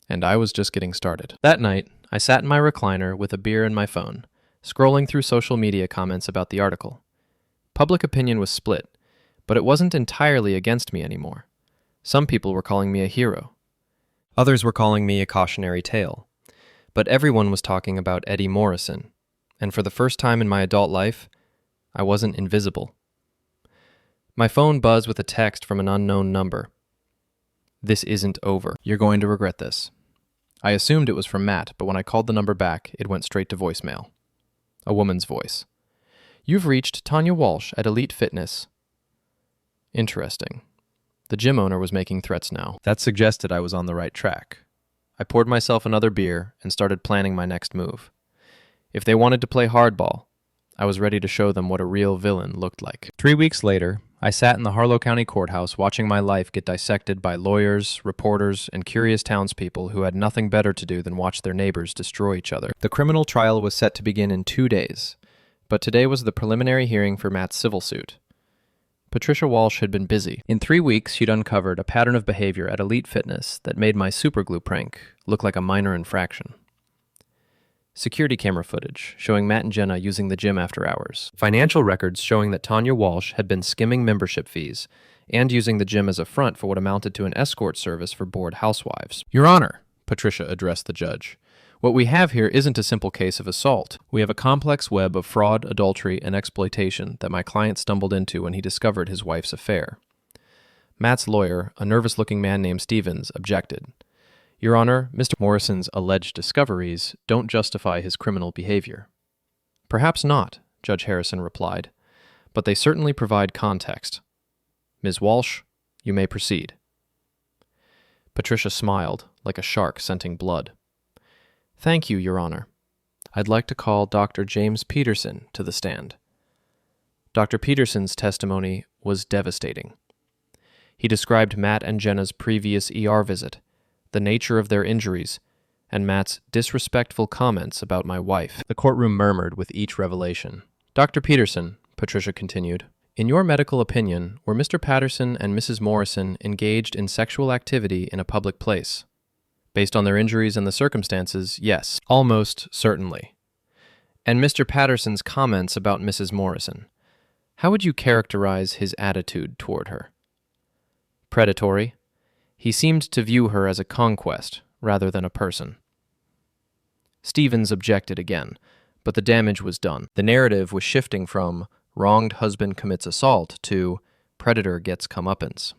and I was just getting started. That night, I sat in my recliner with a beer and my phone, scrolling through social media comments about the article. Public opinion was split, but it wasn't entirely against me anymore. Some people were calling me a hero. Others were calling me a cautionary tale. But everyone was talking about Eddie Morrison, and for the first time in my adult life, I wasn't invisible. My phone buzzed with a text from an unknown number. "This isn't over. You're going to regret this." I assumed it was from Matt, but when I called the number back, it went straight to voicemail. A woman's voice. "You've reached Tanya Walsh at Elite Fitness." Interesting. The gym owner was making threats now. That suggested I was on the right track. I poured myself another beer and started planning my next move. If they wanted to play hardball, I was ready to show them what a real villain looked like. 3 weeks later, I sat in the Harlow County Courthouse watching my life get dissected by lawyers, reporters, and curious townspeople who had nothing better to do than watch their neighbors destroy each other. The criminal trial was set to begin in 2 days, but today was the preliminary hearing for Matt's civil suit. Patricia Walsh had been busy. In 3 weeks, she'd uncovered a pattern of behavior at Elite Fitness that made my superglue prank look like a minor infraction. Security camera footage showing Matt and Jenna using the gym after hours. Financial records showing that Tanya Walsh had been skimming membership fees and using the gym as a front for what amounted to an escort service for bored housewives. "Your Honor," Patricia addressed the judge, "what we have here isn't a simple case of assault. We have a complex web of fraud, adultery, and exploitation that my client stumbled into when he discovered his wife's affair." Matt's lawyer, a nervous-looking man named Stevens, objected. "Your Honor, Mr. Morrison's alleged discoveries don't justify his criminal behavior." "Perhaps not," Judge Harrison replied, "but they certainly provide context. Ms. Walsh, you may proceed." Patricia smiled, like a shark scenting blood. "Thank you, Your Honor. I'd like to call Dr. James Peterson to the stand." Dr. Peterson's testimony was devastating. He described Matt and Jenna's previous ER visit, the nature of their injuries, and Matt's disrespectful comments about my wife. The courtroom murmured with each revelation. "Dr. Peterson," Patricia continued, "in your medical opinion, were Mr. Patterson and Mrs. Morrison engaged in sexual activity in a public place? Based on their injuries and the circumstances, yes, almost certainly. And Mr. Patterson's comments about Mrs. Morrison, how would you characterize his attitude toward her?" "Predatory. He seemed to view her as a conquest rather than a person." Stevens objected again, but the damage was done. The narrative was shifting from wronged husband commits assault to predator gets comeuppance.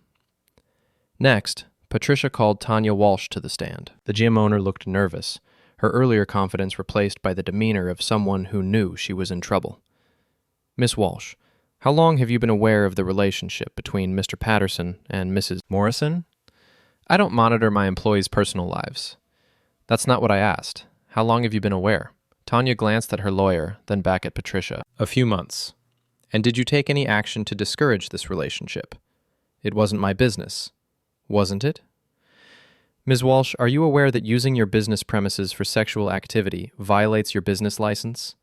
Next, Patricia called Tanya Walsh to the stand. The gym owner looked nervous, her earlier confidence replaced by the demeanor of someone who knew she was in trouble. "Miss Walsh, how long have you been aware of the relationship between Mr. Patterson and Mrs. Morrison?" "I don't monitor my employees' personal lives." "That's not what I asked. How long have you been aware?" Tanya glanced at her lawyer, then back at Patricia. "A few months." "And did you take any action to discourage this relationship?" "It wasn't my business." "Wasn't it?" "Ms. Walsh, are you aware that using your business premises for sexual activity violates your business license?"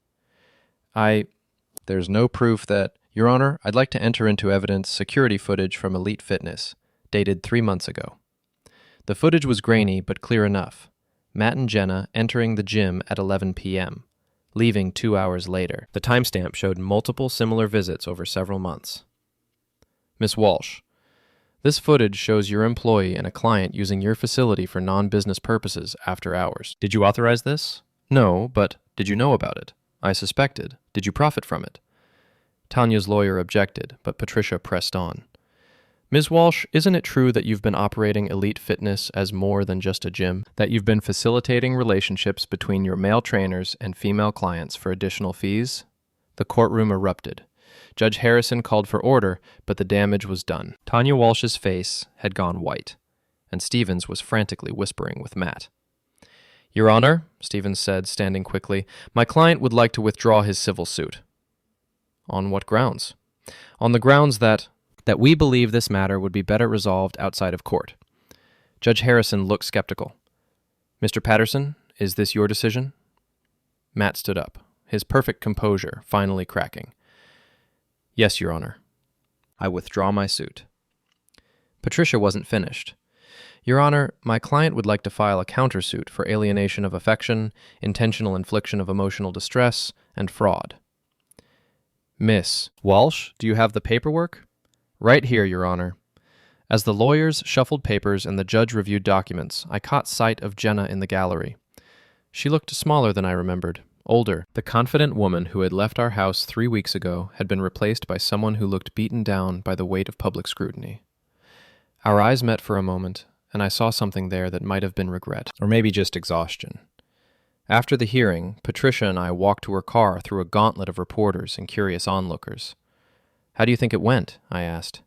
There's no proof that... Your Honor, I'd like to enter into evidence security footage from Elite Fitness, dated 3 months ago. The footage was grainy but clear enough. Matt and Jenna entering the gym at 11 p.m., leaving 2 hours later. The timestamp showed multiple similar visits over several months. "Miss Walsh, this footage shows your employee and a client using your facility for non-business purposes after hours. Did you authorize this?" "No, but did you know about it?" "I suspected. Did you profit from it?" Tanya's lawyer objected, but Patricia pressed on. "Ms. Walsh, isn't it true that you've been operating Elite Fitness as more than just a gym? That you've been facilitating relationships between your male trainers and female clients for additional fees?" The courtroom erupted. Judge Harrison called for order, but the damage was done. Tanya Walsh's face had gone white, and Stevens was frantically whispering with Matt. "Your Honor," Stevens said, standing quickly, "my client would like to withdraw his civil suit." "On what grounds?" "On the grounds that we believe this matter would be better resolved outside of court." Judge Harrison looked skeptical. "Mr. Patterson, Is this your decision? Matt stood up, his perfect composure finally cracking. Yes, Your Honor. I withdraw my suit. Patricia wasn't finished. Your Honor, my client would like to file a countersuit for alienation of affection, intentional infliction of emotional distress, and fraud. Miss Walsh, do you have the paperwork? Right here, Your Honor. As the lawyers shuffled papers and the judge reviewed documents, I caught sight of Jenna in the gallery. She looked smaller than I remembered, older. The confident woman who had left our house 3 weeks ago had been replaced by someone who looked beaten down by the weight of public scrutiny. Our eyes met for a moment, and I saw something there that might have been regret, or maybe just exhaustion. After the hearing, Patricia and I walked to her car through a gauntlet of reporters and curious onlookers. How do you think it went? I asked.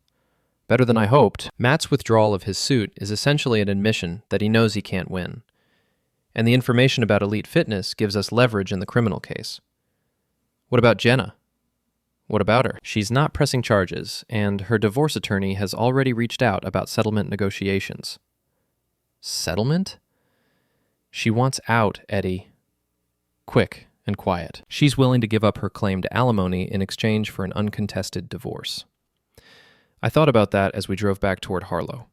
Better than I hoped. Matt's withdrawal of his suit is essentially an admission that he knows he can't win. And the information about Elite Fitness gives us leverage in the criminal case. What about Jenna? What about her? She's not pressing charges, and her divorce attorney has already reached out about settlement negotiations. Settlement? She wants out, Eddie. Quick and quiet. She's willing to give up her claim to alimony in exchange for an uncontested divorce. I thought about that as we drove back toward Harlow.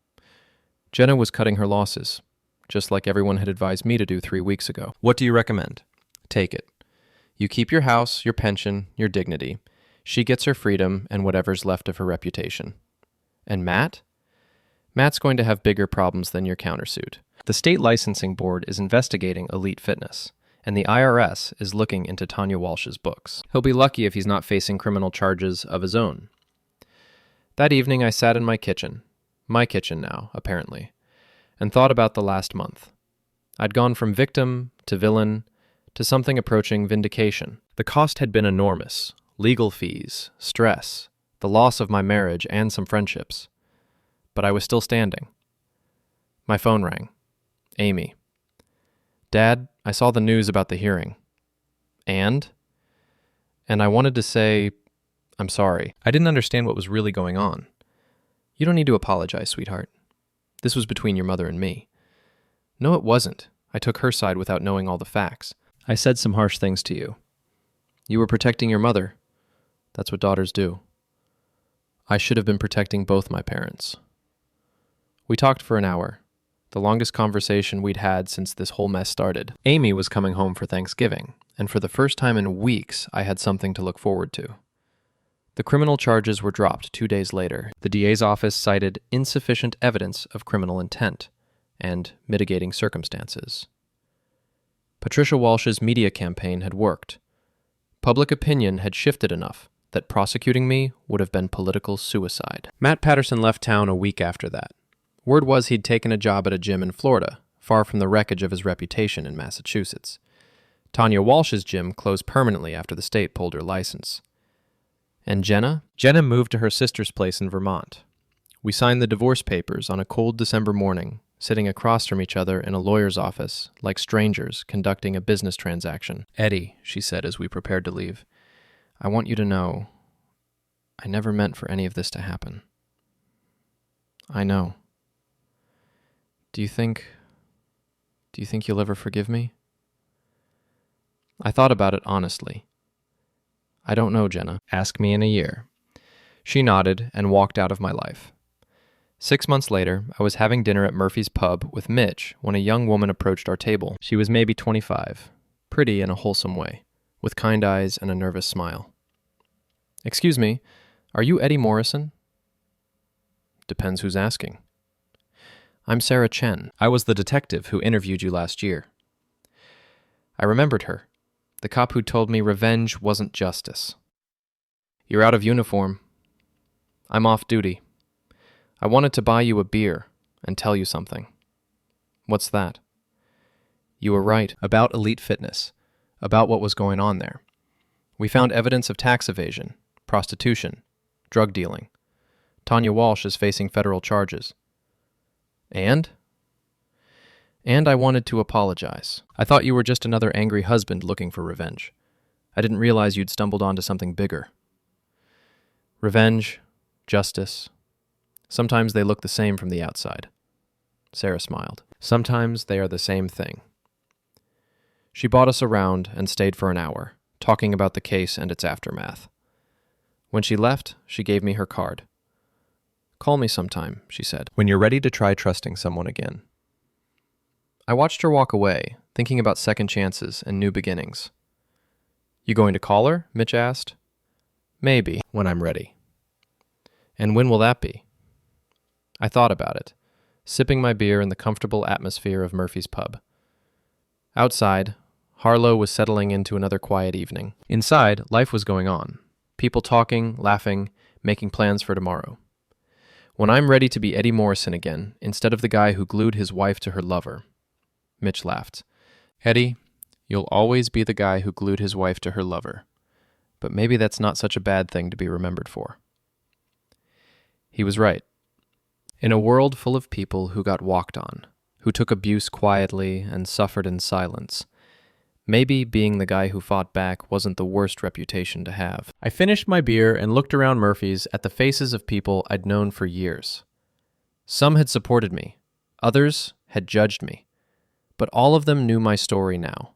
Jenna was cutting her losses, just like everyone had advised me to do 3 weeks ago. What do you recommend? Take it. You keep your house, your pension, your dignity. She gets her freedom and whatever's left of her reputation. And Matt? Matt's going to have bigger problems than your countersuit. The state licensing board is investigating Elite Fitness, and the IRS is looking into Tanya Walsh's books. He'll be lucky if he's not facing criminal charges of his own. That evening I sat in my kitchen now, apparently, and thought about the last month. I'd gone from victim to villain to something approaching vindication. The cost had been enormous. Legal fees, stress, the loss of my marriage, and some friendships. But I was still standing. My phone rang. Amy. Dad, I saw the news about the hearing. And I wanted to say, I'm sorry. I didn't understand what was really going on. You don't need to apologize, sweetheart. This was between your mother and me. No, it wasn't. I took her side without knowing all the facts. I said some harsh things to you. You were protecting your mother. That's what daughters do. I should have been protecting both my parents. We talked for an hour, the longest conversation we'd had since this whole mess started. Amy was coming home for Thanksgiving, and for the first time in weeks, I had something to look forward to. The criminal charges were dropped 2 days later. The DA's office cited insufficient evidence of criminal intent and mitigating circumstances. Patricia Walsh's media campaign had worked. Public opinion had shifted enough that prosecuting me would have been political suicide. Matt Patterson left town a week after that. Word was he'd taken a job at a gym in Florida, far from the wreckage of his reputation in Massachusetts. Tanya Walsh's gym closed permanently after the state pulled her license. And Jenna? Jenna moved to her sister's place in Vermont. We signed the divorce papers on a cold December morning, sitting across from each other in a lawyer's office, like strangers conducting a business transaction. Eddie, she said as we prepared to leave, I want you to know, I never meant for any of this to happen. I know. Do you think you'll ever forgive me? I thought about it honestly. I don't know, Jenna. Ask me in a year. She nodded and walked out of my life. 6 months later, I was having dinner at Murphy's Pub with Mitch when a young woman approached our table. She was maybe 25, pretty in a wholesome way, with kind eyes and a nervous smile. Excuse me, are you Eddie Morrison? Depends who's asking. I'm Sarah Chen. I was the detective who interviewed you last year. I remembered her, the cop who told me revenge wasn't justice. You're out of uniform. I'm off duty. I wanted to buy you a beer and tell you something. What's that? You were right about Elite Fitness, about what was going on there. We found evidence of tax evasion, prostitution, drug dealing. Tanya Walsh is facing federal charges. And I wanted to apologize. I thought you were just another angry husband looking for revenge. I didn't realize you'd stumbled onto something bigger. Revenge, justice. Sometimes they look the same from the outside. Sarah smiled. Sometimes they are the same thing. She bought us around and stayed for an hour, talking about the case and its aftermath. When she left, she gave me her card. "Call me sometime," she said, "when you're ready to try trusting someone again." I watched her walk away, thinking about second chances and new beginnings. "You going to call her?" Mitch asked. "Maybe, when I'm ready." "And when will that be?" I thought about it, sipping my beer in the comfortable atmosphere of Murphy's pub. Outside, Harlow was settling into another quiet evening. Inside, life was going on. People talking, laughing, making plans for tomorrow. "When I'm ready to be Eddie Morrison again, instead of the guy who glued his wife to her lover." Mitch laughed. "Eddie, you'll always be the guy who glued his wife to her lover. But maybe that's not such a bad thing to be remembered for." He was right. In a world full of people who got walked on, who took abuse quietly and suffered in silence, maybe being the guy who fought back wasn't the worst reputation to have. I finished my beer and looked around Murphy's at the faces of people I'd known for years. Some had supported me. Others had judged me. But all of them knew my story now.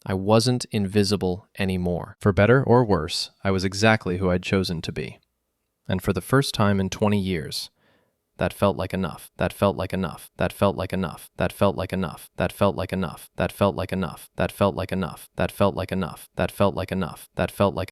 I wasn't invisible anymore. For better or worse, I was exactly who I'd chosen to be. And for the first time in 20 years, that felt like enough. That felt like enough. That felt like enough. That felt like enough. That felt like enough. That felt like enough. That felt like enough. That felt like enough. That felt like enough. That felt like